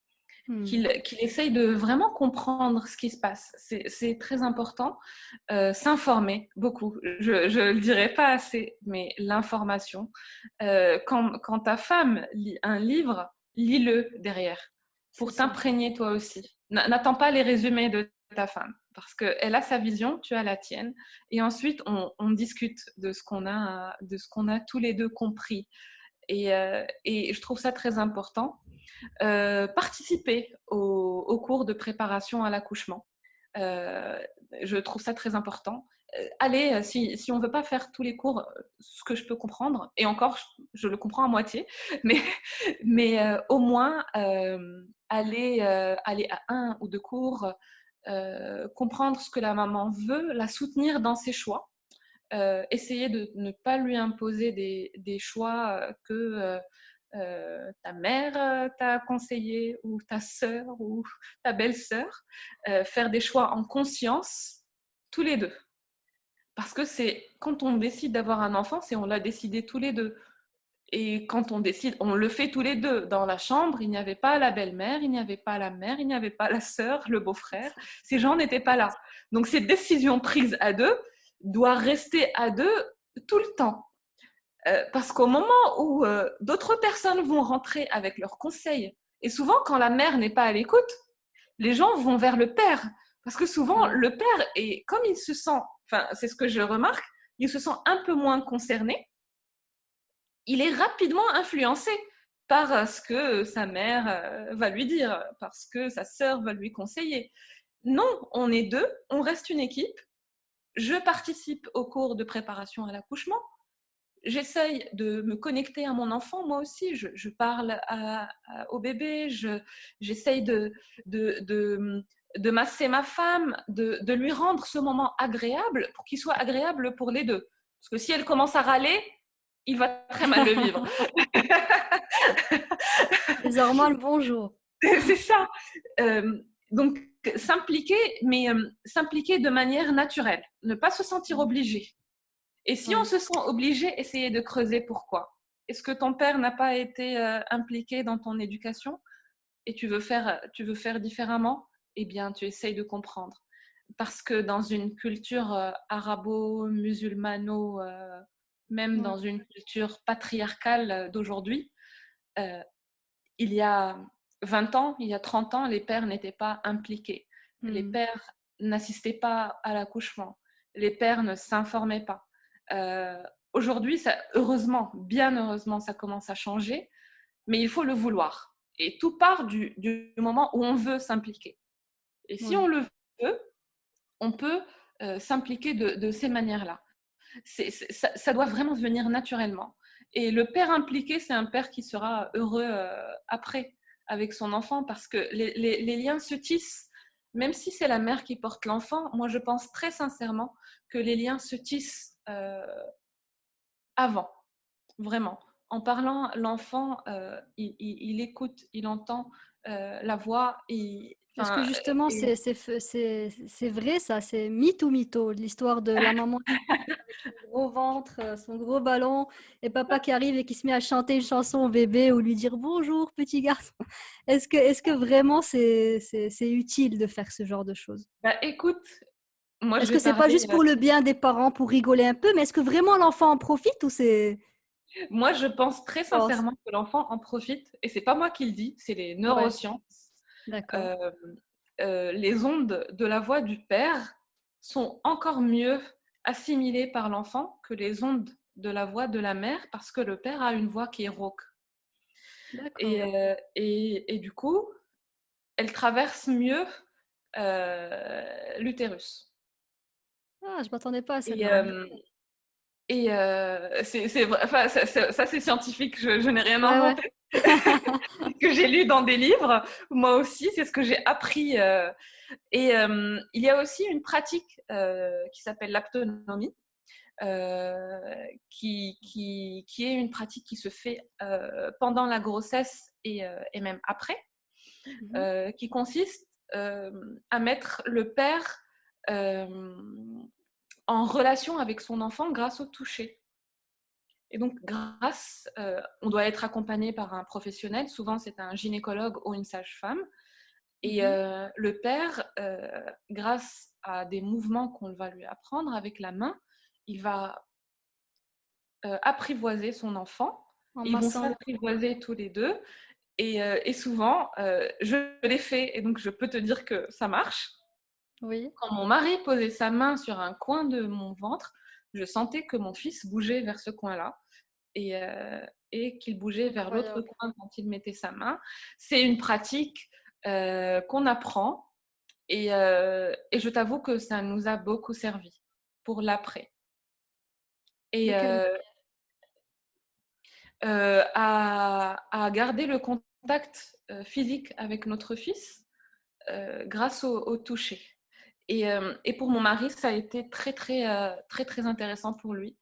qu'il essaye de vraiment comprendre ce qui se passe. C'est très important. S'informer beaucoup. Je ne le dirai pas assez, mais l'information. Quand ta femme lit un livre, lis-le derrière pour t'imprégner toi aussi. N'attends pas les résumés de ta femme parce qu'elle a sa vision, tu as la tienne. Et ensuite, on discute de ce qu'on a tous les deux compris. Et je trouve ça très important. Participer aux cours de préparation à l'accouchement. Je trouve ça très important. Allez, si on ne veut pas faire tous les cours, ce que je peux comprendre, et encore, je le comprends à moitié, mais au moins aller à 1 ou 2 cours, comprendre ce que la maman veut, la soutenir dans ses choix, essayer de ne pas lui imposer des choix que ta mère t'a conseillé, ou ta sœur, ou ta belle-sœur, faire des choix en conscience, tous les deux. Parce que quand on décide d'avoir un enfant, on l'a décidé tous les deux. Et quand on décide, on le fait tous les deux. Dans la chambre, il n'y avait pas la belle-mère, il n'y avait pas la mère, il n'y avait pas la sœur, le beau-frère. Ces gens n'étaient pas là. Donc cette décision prise à deux doit rester à deux tout le temps. Parce qu'au moment où d'autres personnes vont rentrer avec leurs conseils, et souvent quand la mère n'est pas à l'écoute, les gens vont vers le père. Parce que souvent, le père, comme il se sent, c'est ce que je remarque, il se sent un peu moins concerné, il est rapidement influencé par ce que sa mère va lui dire, parce que sa sœur va lui conseiller. Non, on est deux, on reste une équipe. Je participe au cours de préparation à l'accouchement. J'essaye de me connecter à mon enfant, moi aussi. Je parle au bébé, j'essaye de masser ma femme, de lui rendre ce moment agréable pour qu'il soit agréable pour les deux. Parce que si elle commence à râler, il va très mal le vivre. Les hormones, bonjour. C'est ça. Donc, s'impliquer, mais s'impliquer de manière naturelle. Ne pas se sentir obligé. Et si on se sent obligé, essayez de creuser pourquoi. Est-ce que ton père n'a pas été impliqué dans ton éducation et tu veux faire différemment? Eh bien, tu essayes de comprendre. Parce que dans une culture arabo-musulmano, même dans une culture patriarcale d'aujourd'hui, il y a 20 ans, il y a 30 ans, les pères n'étaient pas impliqués. Les pères n'assistaient pas à l'accouchement. Les pères ne s'informaient pas. Aujourd'hui, heureusement, bien heureusement, ça commence à changer, mais il faut le vouloir. Et tout part du moment où on veut s'impliquer. Et si on le veut, on peut s'impliquer de ces manières-là. Ça doit vraiment venir naturellement. Et le père impliqué, c'est un père qui sera heureux après avec son enfant, parce que les liens se tissent. Même si c'est la mère qui porte l'enfant, moi je pense très sincèrement que les liens se tissent avant, vraiment. En parlant, l'enfant, il écoute, il entend la voix. Parce que justement, c'est vrai ça, c'est mythe ou mytho, l'histoire de la maman avec son gros ventre, son gros ballon, et papa qui arrive et qui se met à chanter une chanson au bébé ou lui dire bonjour petit garçon. Est-ce que vraiment c'est utile de faire ce genre de choses? Écoute, moi je Est-ce vais que c'est pas parler. juste pour le bien des parents, pour rigoler un peu, mais est-ce que vraiment l'enfant en profite ou c'est... Moi, je pense très sincèrement que l'enfant en profite, et c'est pas moi qui le dis, c'est les neurosciences. D'accord. Les ondes de la voix du père sont encore mieux assimilées par l'enfant que les ondes de la voix de la mère, parce que le père a une voix qui est rauque. Et du coup, elle traverse mieux l'utérus. Ah, je m'attendais pas à Et, celle-là. c'est vrai, enfin, ça c'est scientifique, je n'ai rien inventé. Ouais. Que j'ai lu dans des livres, moi aussi, c'est ce que j'ai appris. Et il y a aussi une pratique qui s'appelle l'aptonomie, qui est une pratique qui se fait pendant la grossesse et même après, qui consiste à mettre le père en relation avec son enfant grâce au toucher. Et donc, on doit être accompagné par un professionnel, souvent c'est un gynécologue ou une sage-femme, Et le père, grâce à des mouvements qu'on va lui apprendre avec la main, il va apprivoiser son enfant. En Ils vont massant le... s'apprivoiser tous les deux. Et souvent, je l'ai fait, et donc je peux te dire que ça marche. Oui, Quand mon mari posait sa main sur un coin de mon ventre, je sentais que mon fils bougeait vers ce coin-là et qu'il bougeait vers l'autre incroyable. coin quand il mettait sa main. C'est une pratique qu'on apprend et je t'avoue que ça nous a beaucoup servi pour l'après. De Et quelle à garder le contact physique avec notre fils grâce au toucher. Et pour mon mari, ça a été très intéressant pour lui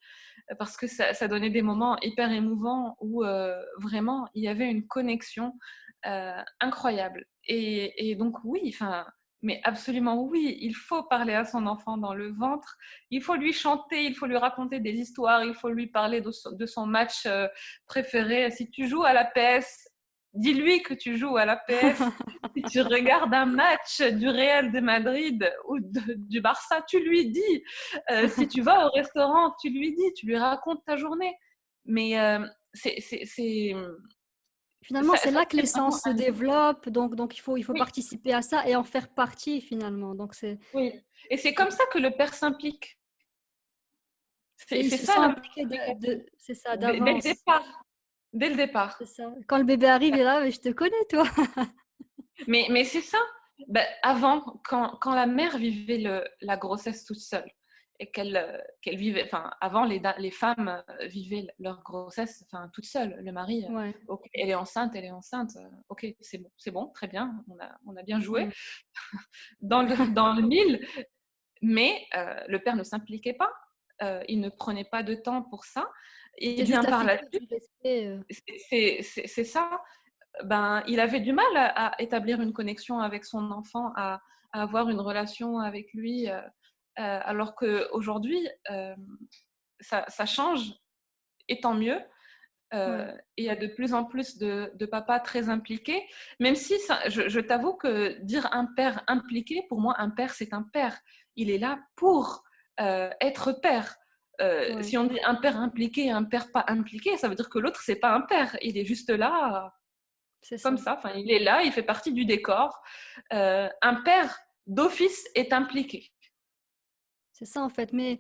parce que ça donnait des moments hyper émouvants où vraiment il y avait une connexion incroyable. Et donc oui, enfin, mais absolument oui, il faut parler à son enfant dans le ventre, il faut lui chanter, il faut lui raconter des histoires, il faut lui parler de son match préféré. Si tu joues à la PS, dis-lui que tu joues à la PS. Si tu regardes un match du Real de Madrid ou du Barça, tu lui dis. Si tu vas au restaurant, tu lui dis, tu lui racontes ta journée. Mais Finalement, c'est ça là que fait vraiment l'essence se un... développe, donc il faut Oui, participer à ça et en faire partie finalement. Donc oui. Et c'est comme ça que le père s'implique. et ils C'est se ça sont la impliqués c'est ça, dès le d'avance. départ. Dès le départ. C'est ça. Quand le bébé arrive, il est là, mais je te connais, toi. Mais c'est ça. Ben, avant, quand la mère vivait la grossesse toute seule et qu'elle vivait, enfin, avant, les femmes vivaient leur grossesse toute seule. Le mari, Ouais. ok, elle est enceinte, ok, c'est bon, très bien, on a bien joué Mm. dans le mille, mais le père ne s'impliquait pas, il ne prenait pas de temps pour ça. Et C'était juste bien la par la figure suite, du respect. c'est ça. Ben, il avait du mal à établir une connexion avec son enfant, à avoir une relation avec lui, alors qu'aujourd'hui, ça change, et tant mieux. Ouais. Et il y a de plus en plus de papas très impliqués, même si je t'avoue que dire un père impliqué, pour moi, un père, c'est un père. Il est là pour être père. Ouais. Si on dit un père impliqué et un père pas impliqué, ça veut dire que l'autre, c'est pas un père. Il est juste là C'est comme ça. ça. Enfin, il est là, il fait partie du décor. Un père d'office est impliqué. C'est ça en fait. Mais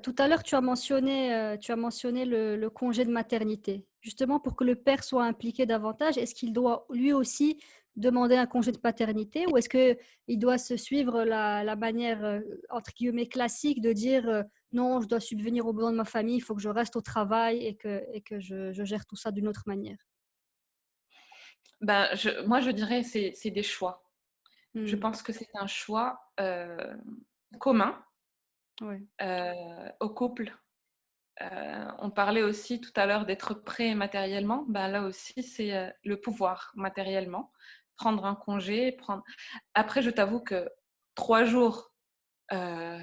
tout à l'heure, tu as mentionné le congé de maternité. Justement, pour que le père soit impliqué davantage, est-ce qu'il doit lui aussi demander un congé de paternité ou est-ce qu'il doit se suivre la manière, entre guillemets, classique de dire non, je dois subvenir aux besoins de ma famille, il faut que je reste au travail et que je gère tout ça d'une autre manière. Ben, moi, je dirais c'est des choix. Je Hmm. pense que c'est un choix commun Ouais. au couple. On parlait aussi tout à l'heure d'être prêt matériellement. Ben, là aussi, c'est le pouvoir matériellement. Prendre un congé. Après, je t'avoue que 3 jours euh,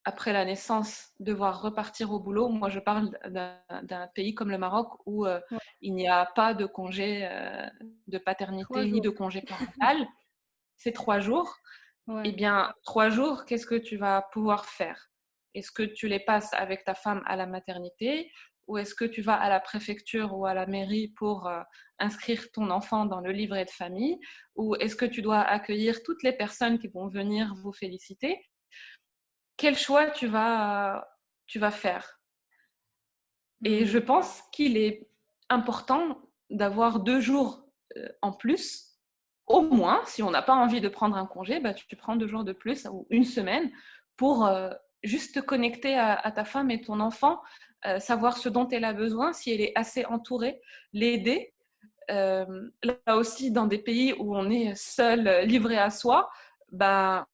après la naissance, devoir repartir au boulot. Moi, je parle d'un pays comme le Maroc où Ouais. il n'y a pas de congé de Trois paternité ni jours. de congé parental. C'est 3 jours. Eh Ouais. bien, 3 jours, qu'est-ce que tu vas pouvoir faire? Est-ce que tu les passes avec ta femme à la maternité ou est-ce que tu vas à la préfecture ou à la mairie pour inscrire ton enfant dans le livret de famille ou est-ce que tu dois accueillir toutes les personnes qui vont venir vous féliciter? Quel choix tu vas faire? Et je Hmm. pense qu'il est important d'avoir 2 jours en plus. Au moins, si on n'a pas envie de prendre un congé, bah, tu prends 2 jours de plus ou une semaine pour juste te connecter à ta femme et ton enfant, savoir ce dont elle a besoin, si elle est assez entourée, l'aider. Là aussi, dans des pays où on est seul, livré à soi, bah,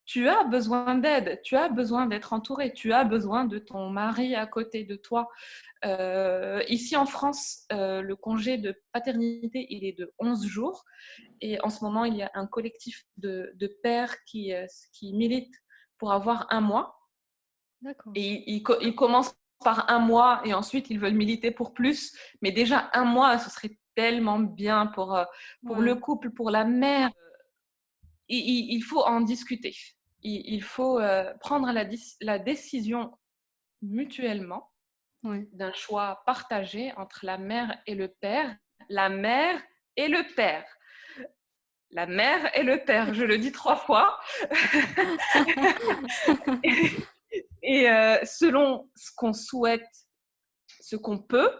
tu as besoin d'aide, tu as besoin d'être entouré, tu as besoin de ton mari à côté de toi. Ici en France, le congé de paternité, il est de 11 jours. Et en ce moment, il y a un collectif de pères qui militent pour avoir un mois. D'accord. Et ils commencent par un mois et ensuite ils veulent militer pour plus. Mais déjà un mois, ce serait tellement bien pour le Ouais. couple, pour la mère. il faut en discuter. Il faut prendre la décision mutuellement d'un choix partagé entre la mère et le père. La mère et le père. La mère et le père, je le dis 3 fois. Et selon ce qu'on souhaite, ce qu'on peut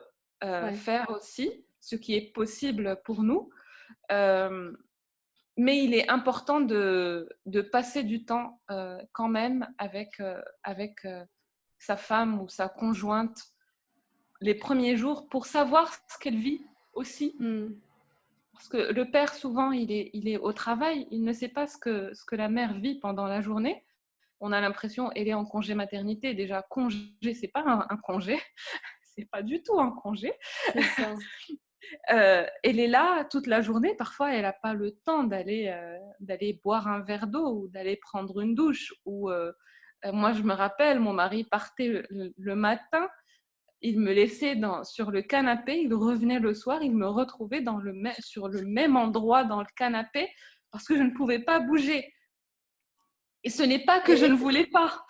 faire aussi, ce qui est possible pour nous. Mais il est important de passer du temps quand même avec sa femme ou sa conjointe les premiers jours pour savoir ce qu'elle vit aussi. Parce que le père, souvent, il est au travail, il ne sait pas ce que la mère vit pendant la journée. On a l'impression qu'elle est en congé maternité. Déjà, congé, c'est pas un congé. C'est pas du tout un congé. C'est ça. Elle est là toute la journée. Parfois, elle n'a pas le temps d'aller boire un verre d'eau ou d'aller prendre une douche. Moi, je me rappelle, mon mari partait le matin. Il me laissait sur le canapé. Il revenait le soir. Il me retrouvait sur le même endroit dans le canapé parce que je ne pouvais pas bouger. Et ce n'est pas que je ne voulais pas.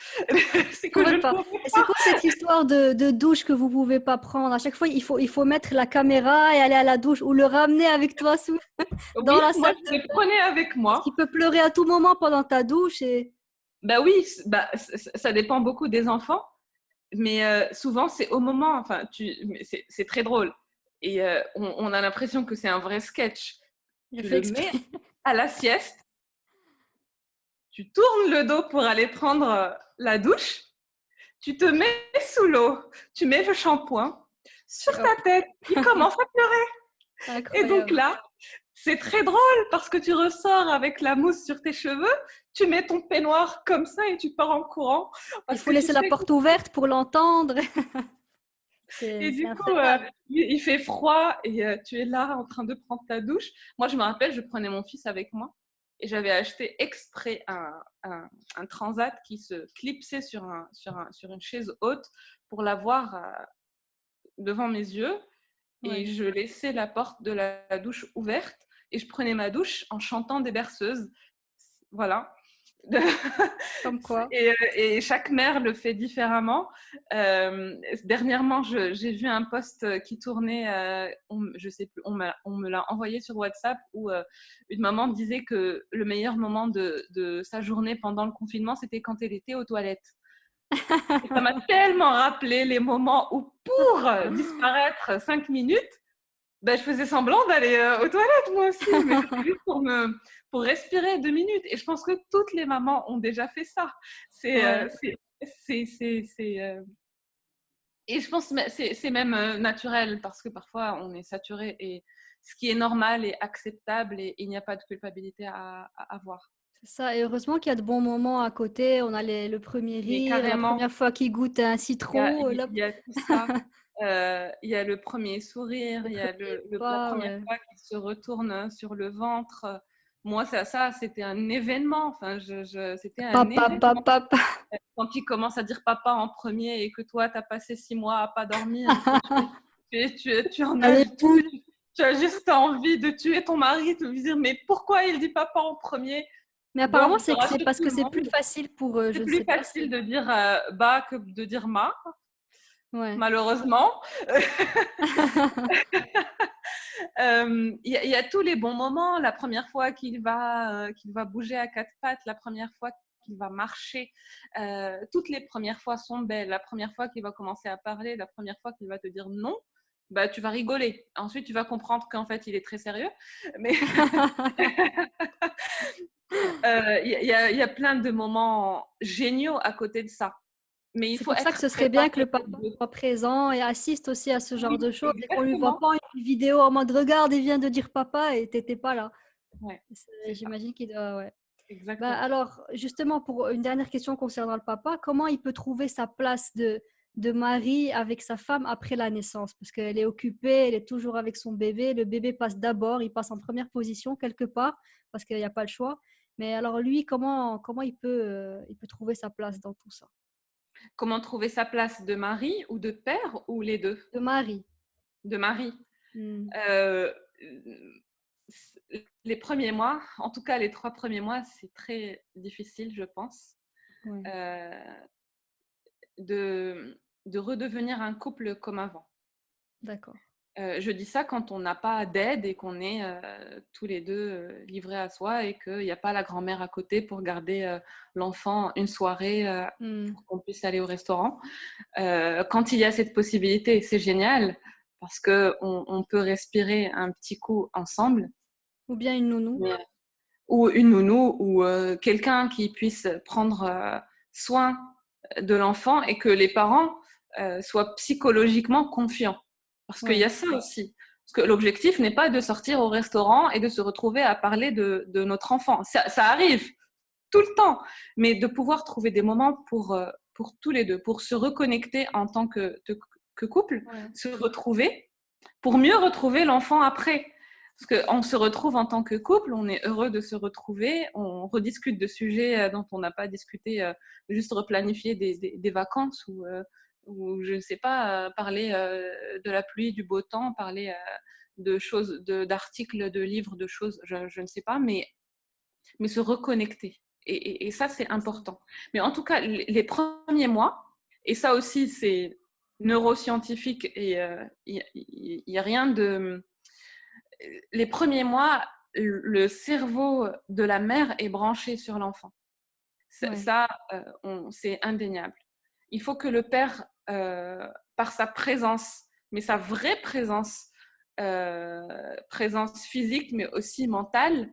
C'est que je ne pouvais pas. C'est quoi cette histoire de douche que vous ne pouvez pas prendre? À chaque fois, il faut mettre la caméra et aller à la douche ou le ramener avec toi dans la salle. Moi, je le prenais avec moi. Parce qu'il peut pleurer à tout moment pendant ta douche. Bah oui, ça dépend beaucoup des enfants. Mais souvent, c'est au moment, enfin, c'est très drôle. Et on a l'impression que c'est un vrai sketch. Tu le mets à la sieste, tu tournes le dos pour aller prendre la douche, tu te mets sous l'eau, tu mets le shampoing sur ta tête, il commence à pleurer. Incroyable. Et donc là, c'est très drôle parce que tu ressors avec la mousse sur tes cheveux, tu mets ton peignoir comme ça et tu pars en courant. Il faut laisser la porte ouverte pour l'entendre. Et du coup, il fait froid et tu es là en train de prendre ta douche. Moi, je me rappelle, je prenais mon fils avec moi et j'avais acheté exprès un transat qui se clipsait sur une chaise haute pour l'avoir devant mes yeux. Et je laissais la porte de la douche ouverte et je prenais ma douche en chantant des berceuses. Voilà. Comme quoi. Et chaque mère le fait différemment. Dernièrement, j'ai vu un post qui tournait, je sais plus, on me l'a envoyé sur WhatsApp où une maman disait que le meilleur moment de sa journée pendant le confinement, c'était quand elle était aux toilettes. Et ça m'a tellement rappelé les moments où pour disparaître 5 minutes, ben, je faisais semblant d'aller aux toilettes moi aussi, mais c'était juste pour respirer 2 minutes. Et je pense que toutes les mamans ont déjà fait ça. Et je pense que c'est même naturel parce que parfois on est saturé et ce qui est normal est acceptable et il n'y a pas de culpabilité à avoir. C'est ça, et heureusement qu'il y a de bons moments à côté. On a le premier rire, la première fois qu'il goûte un citron. Il y a tout ça. Il y a le premier sourire, il y a la première fois qu'il se retourne sur le ventre. Moi, ça c'était un événement. Enfin, c'était un événement. Quand il commence à dire papa en premier et que toi, tu as passé 6 mois à pas dormir, tu en as tout. Tu as juste envie de tuer ton mari, de lui dire mais pourquoi il dit papa en premier? Mais apparemment, c'est parce que c'est plus facile pour eux. C'est plus facile de dire ba que de dire ma. Malheureusement. Il y a tous les bons moments. La première fois qu'il va bouger à 4 pattes, la première fois qu'il va marcher. Toutes les premières fois sont belles. La première fois qu'il va commencer à parler, la première fois qu'il va te dire non, bah, tu vas rigoler. Ensuite, tu vas comprendre qu'en fait, il est très sérieux. Mais il y a plein de moments géniaux à côté de ça. Mais il faut pour ça que ce serait bien que le papa soit présent et assiste aussi à ce genre de choses. Et qu'on ne lui voit pas une vidéo en mode regarde, il vient de dire papa et tu n'étais pas là. J'imagine qu'il doit. Exactement. Alors, justement, pour une dernière question concernant le papa, comment il peut trouver sa place de mari avec sa femme après la naissance? Parce qu'elle est occupée, elle est toujours avec son bébé. Le bébé passe d'abord, il passe en première position quelque part parce qu'il n'y a pas le choix. Mais alors lui, comment il peut trouver sa place dans tout ça? Comment trouver sa place de mari ou de père ou les deux? De mari. De mari. les premiers mois, en tout cas les 3 premiers mois, c'est très difficile, je pense, Ouais, euh, de, de redevenir un couple comme avant. d'accord. Je dis ça quand on n'a pas d'aide et qu'on est tous les deux livrés à soi et qu'il n'y a pas la grand-mère à côté pour garder l'enfant une soirée pour qu'on puisse aller au restaurant. Quand il y a cette possibilité, c'est génial parce qu'on peut respirer un petit coup ensemble. Ou bien une nounou. Mais, ou une nounou ou quelqu'un qui puisse prendre soin de l'enfant et que les parents soient psychologiquement confiants. Parce qu'il y Ouais, a ça aussi. Parce que l'objectif n'est pas de sortir au restaurant et de se retrouver à parler de notre enfant. Ça arrive tout le temps, mais de pouvoir trouver des moments pour tous les deux, pour se reconnecter en tant que couple, ouais, se retrouver, pour mieux retrouver l'enfant après. Parce qu'on se retrouve en tant que couple, on est heureux de se retrouver, on rediscute de sujets dont on n'a pas discuté, juste replanifier des vacances ou je ne sais pas, parler de la pluie, du beau temps, parler de choses, d'articles, de livres, de choses, je ne sais pas, mais se reconnecter. Et ça, c'est important. Mais en tout cas, les premiers mois, et ça aussi, c'est neuroscientifique et il n'y a rien de... Les premiers mois, le cerveau de la mère est branché sur l'enfant. ouais, Ça, c'est indéniable. Il faut que le père, par sa présence, mais sa vraie présence, présence physique, mais aussi mentale,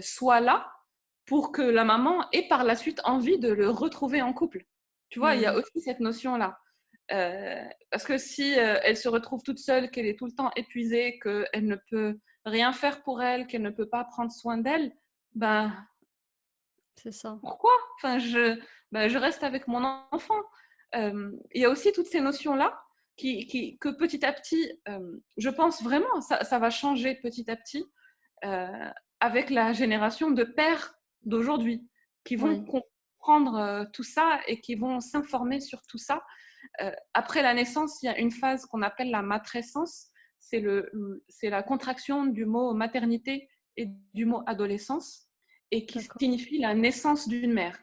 soit là pour que la maman ait par la suite envie de le retrouver en couple. Tu vois, il y a aussi cette notion-là. Parce que si elle se retrouve toute seule, qu'elle est tout le temps épuisée, qu'elle ne peut rien faire pour elle, qu'elle ne peut pas prendre soin d'elle, ben c'est ça. pourquoi enfin, je reste avec mon enfant. Il y a aussi toutes ces notions-là que petit à petit, je pense vraiment, ça va changer petit à petit avec la génération de pères d'aujourd'hui qui vont Ouais, comprendre tout ça et qui vont s'informer sur tout ça. Après la naissance, il y a une phase qu'on appelle la matrescence. C'est la contraction du mot maternité et du mot adolescence et qui d'accord. signifie la naissance d'une mère.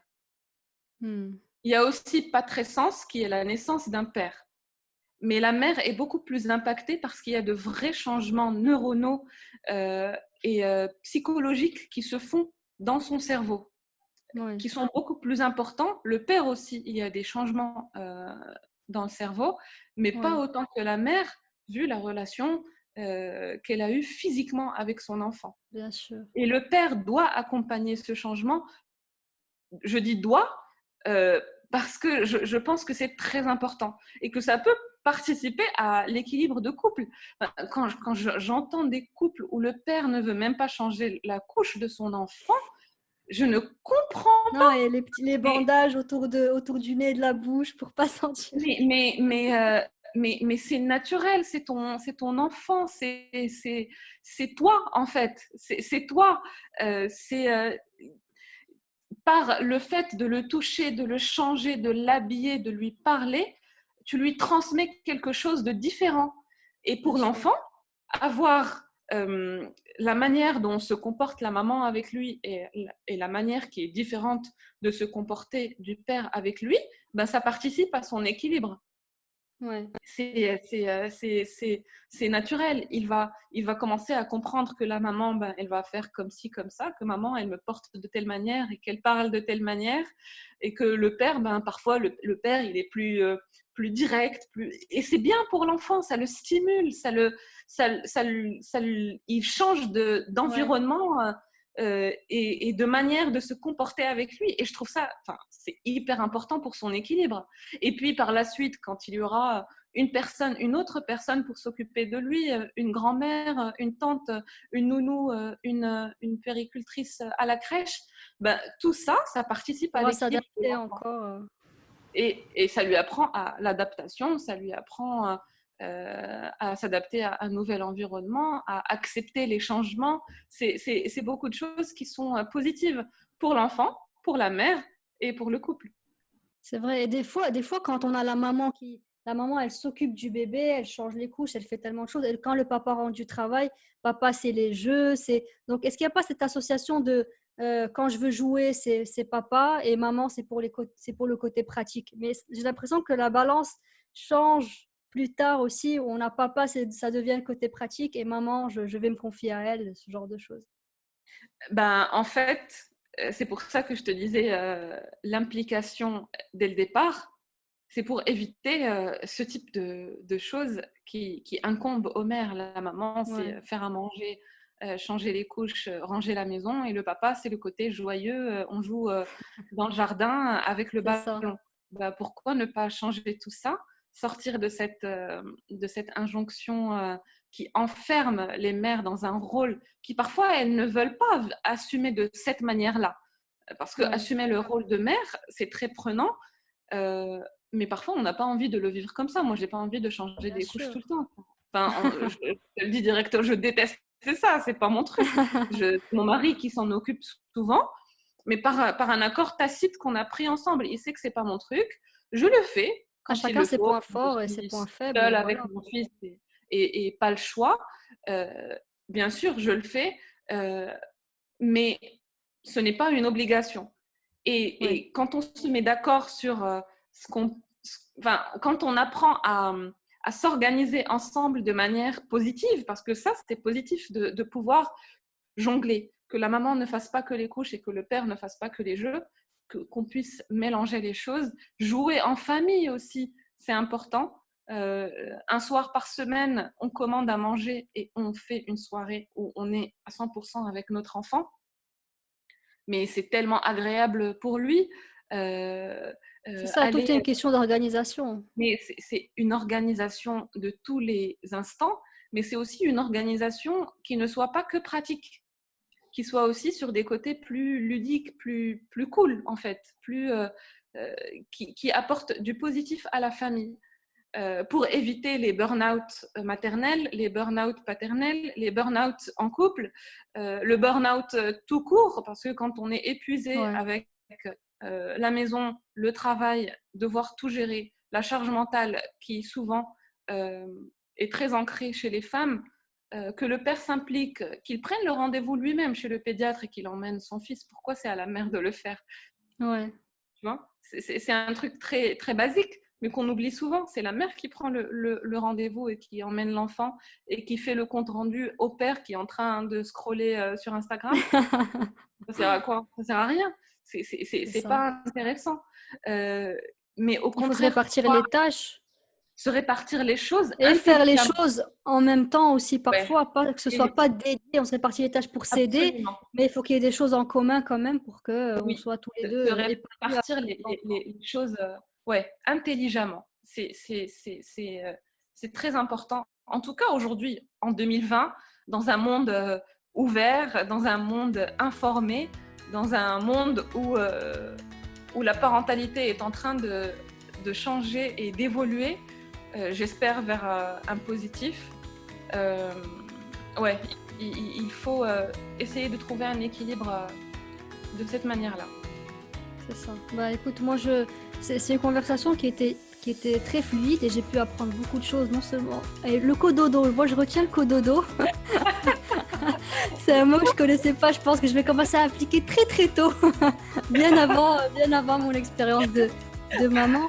Hmm. Il y a aussi patrescence qui est la naissance d'un père. Mais la mère est beaucoup plus impactée parce qu'il y a de vrais changements neuronaux et psychologiques qui se font dans son cerveau, Ouais, qui sont beaucoup plus importants. Le père aussi, il y a des changements dans le cerveau, mais pas ouais, autant que la mère, vu la relation qu'elle a eue physiquement avec son enfant. bien sûr. Et le père doit accompagner ce changement. Je dis doit euh, parce que je pense que c'est très important et que ça peut participer à l'équilibre de couple. Quand j'entends des couples où le père ne veut même pas changer la couche de son enfant, je ne comprends Non, pas. et les Mais, bandages autour du nez et de la bouche pour pas sentir. mais, mais, mais, euh, mais c'est naturel, c'est ton enfant, c'est toi en fait, c'est toi. C'est par le fait de le toucher, de le changer, de l'habiller, de lui parler, tu lui transmets quelque chose de différent. Et Bien pour sûr. l'enfant, avoir la manière dont se comporte la maman avec lui et la manière qui est différente de se comporter du père avec lui, ben ça participe à son équilibre. Ouais, C'est naturel. Il va commencer à comprendre que la maman, ben, elle va faire comme ci, comme ça, que maman, elle me porte de telle manière et qu'elle parle de telle manière. Et que le père, ben, parfois, le père, il est plus direct. Et c'est bien pour l'enfant, ça le stimule, il change ouais. d'environnement et de manière de se comporter avec lui. Et je trouve ça, c'est hyper important pour son équilibre. Et puis par la suite, quand il y aura une autre personne pour s'occuper de lui, une grand-mère, une tante, une nounou, une péricultrice à la crèche, ben, tout ça, ça participe à Pourra l'équilibre de s'adapter l'enfant. encore. Et ça lui apprend à l'adaptation, ça lui apprend à s'adapter à un nouvel environnement, à accepter les changements. C'est beaucoup de choses qui sont positives pour l'enfant, pour la mère et pour le couple. C'est vrai. Et des fois, quand on a la maman la maman, elle s'occupe du bébé, elle change les couches, elle fait tellement de choses. Et quand le papa rentre du travail, papa, c'est les jeux. Donc, est-ce qu'il n'y a pas cette association de quand je veux jouer, c'est papa et maman, c'est pour le côté pratique. Mais j'ai l'impression que la balance change plus tard aussi. Où on a papa, ça devient le côté pratique et maman, je vais me confier à elle, ce genre de choses. Ben, en fait, c'est pour ça que je te disais l'implication dès le départ. C'est pour éviter ce type de choses qui incombent aux mères. La maman, c'est Ouais, faire à manger, changer les couches, ranger la maison. Et le papa, c'est le côté joyeux. On joue dans le jardin avec le c'est ça. ballon. Bah, pourquoi ne pas changer tout ça, sortir de cette injonction qui enferme les mères dans un rôle qui parfois elles ne veulent pas assumer de cette manière-là. Parce que Ouais, assumer le rôle de mère, c'est très prenant. Mais parfois, on n'a pas envie de le vivre comme ça. Moi, j'ai pas envie de changer bien des couches sûr. tout le temps. Enfin, je te le dis direct, je déteste ça, c'est pas mon truc. Mon mari qui s'en occupe souvent, mais par un accord tacite qu'on a pris ensemble. Il sait que c'est pas mon truc. Je le fais À quand il chacun le ses faut. points Je forts et ses suis points faibles seule et avec voilà. mon fils et pas le choix. Bien sûr, je le fais, euh, mais ce n'est pas une obligation. Oui, Et quand on se met d'accord sur enfin, quand on apprend à s'organiser ensemble de manière positive, parce que ça, c'était positif de pouvoir jongler, que la maman ne fasse pas que les couches et que le père ne fasse pas que les jeux, qu'on puisse mélanger les choses, jouer en famille aussi, c'est important. Un soir par semaine, on commande à manger et on fait une soirée où on est à 100% avec notre enfant, mais c'est tellement agréable pour lui. Euh, c'est ça, tout est Aller, une question d'organisation. mais c'est une organisation de tous les instants, mais c'est aussi une organisation qui ne soit pas que pratique, qui soit aussi sur des côtés plus ludiques, plus cool en fait, euh, qui apporte du positif à la famille. Pour éviter les burn-out maternels, les burn-out paternels, les burn-out en couple, le burn-out tout court, parce que quand on est épuisé Ouais. avec la maison, le travail, devoir tout gérer, la charge mentale qui souvent euh, est très ancrée chez les femmes, que le père s'implique, qu'il prenne le rendez-vous lui-même chez le pédiatre et qu'il emmène son fils. Pourquoi c'est à la mère de le faire? Ouais, Tu vois, c'est un truc très, très basique, mais qu'on oublie souvent. C'est la mère qui prend le rendez-vous et qui emmène l'enfant et qui fait le compte rendu au père qui est en train de scroller sur Instagram. Ça sert à quoi? Ça sert à rien. c'est C'est ça. pas intéressant. Euh, mais au Il faut se contraire, répartir les tâches se répartir les choses et faire les intelligemment. choses en même temps aussi Ouais, parfois, pas que ce soit et pas dédié, on se répartit les tâches pour s'aider, absolument. mais il faut qu'il y ait des choses en commun quand même pour que on Oui, soit tous les de deux épanouis avec répartir notre enfant. les choses ouais, intelligemment. C'est très important. En tout cas, aujourd'hui, en 2020, dans un monde ouvert, dans un monde informé, dans un monde où la parentalité est en train de changer et d'évoluer, j'espère vers un positif. Euh, ouais, il faut essayer de trouver un équilibre de cette manière-là. C'est ça. Bah écoute, c'est une conversation qui était très fluide et j'ai pu apprendre beaucoup de choses, non seulement et le cododo. Moi, je retiens le cododo. C'est un mot que je connaissais pas. Je pense que je vais commencer à appliquer très très tôt, bien avant mon expérience de maman.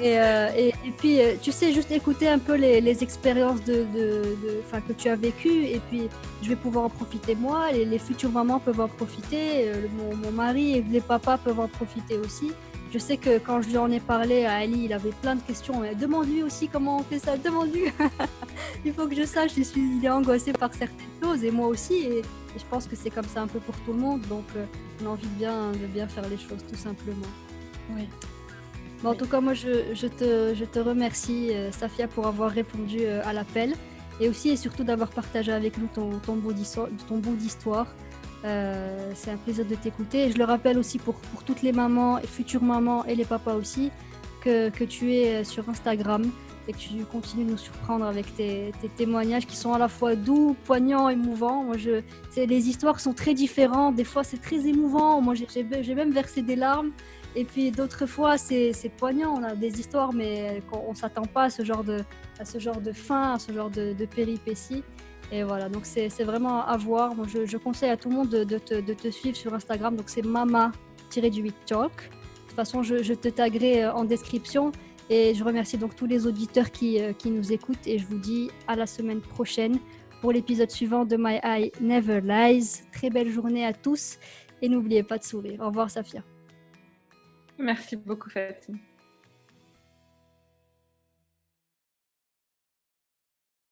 Et puis, tu sais, juste écouter un peu les expériences que tu as vécues. Et puis, je vais pouvoir en profiter moi. Les futures mamans peuvent en profiter. Mon mari et les papas peuvent en profiter aussi. Je sais que quand je lui en ai parlé à Ali, il avait plein de questions. Mais demande-lui aussi comment on fait ça. Demande-lui. Il faut que je sache. Il est angoissé par certaines choses. Et moi aussi. Et je pense que c'est comme ça un peu pour tout le monde. Donc, on a envie de bien faire les choses, tout simplement. Oui. Bon, en tout cas, moi, je te remercie, Safia, pour avoir répondu à l'appel et aussi et surtout d'avoir partagé avec nous ton bout d'histoire. C'est un plaisir de t'écouter. Et je le rappelle aussi pour toutes les mamans, et futures mamans et les papas aussi, que tu es sur Instagram et que tu continues de nous surprendre avec tes témoignages qui sont à la fois doux, poignants, émouvants. Les histoires sont très différentes. Des fois, c'est très émouvant. Moi, j'ai même versé des larmes. Et puis d'autres fois, c'est poignant. On a des histoires, mais on ne s'attend pas à ce genre de fin, à ce genre de péripéties. Et voilà, donc c'est vraiment à voir. Moi, je conseille à tout le monde de te suivre sur Instagram. Donc c'est mama-talk. De toute façon, je te taguerai en description. Et je remercie donc tous les auditeurs qui nous écoutent. Et je vous dis à la semaine prochaine pour l'épisode suivant de My Eye Never Lies. Très belle journée à tous. Et n'oubliez pas de sourire. Au revoir, Safia. Merci beaucoup, Fatine.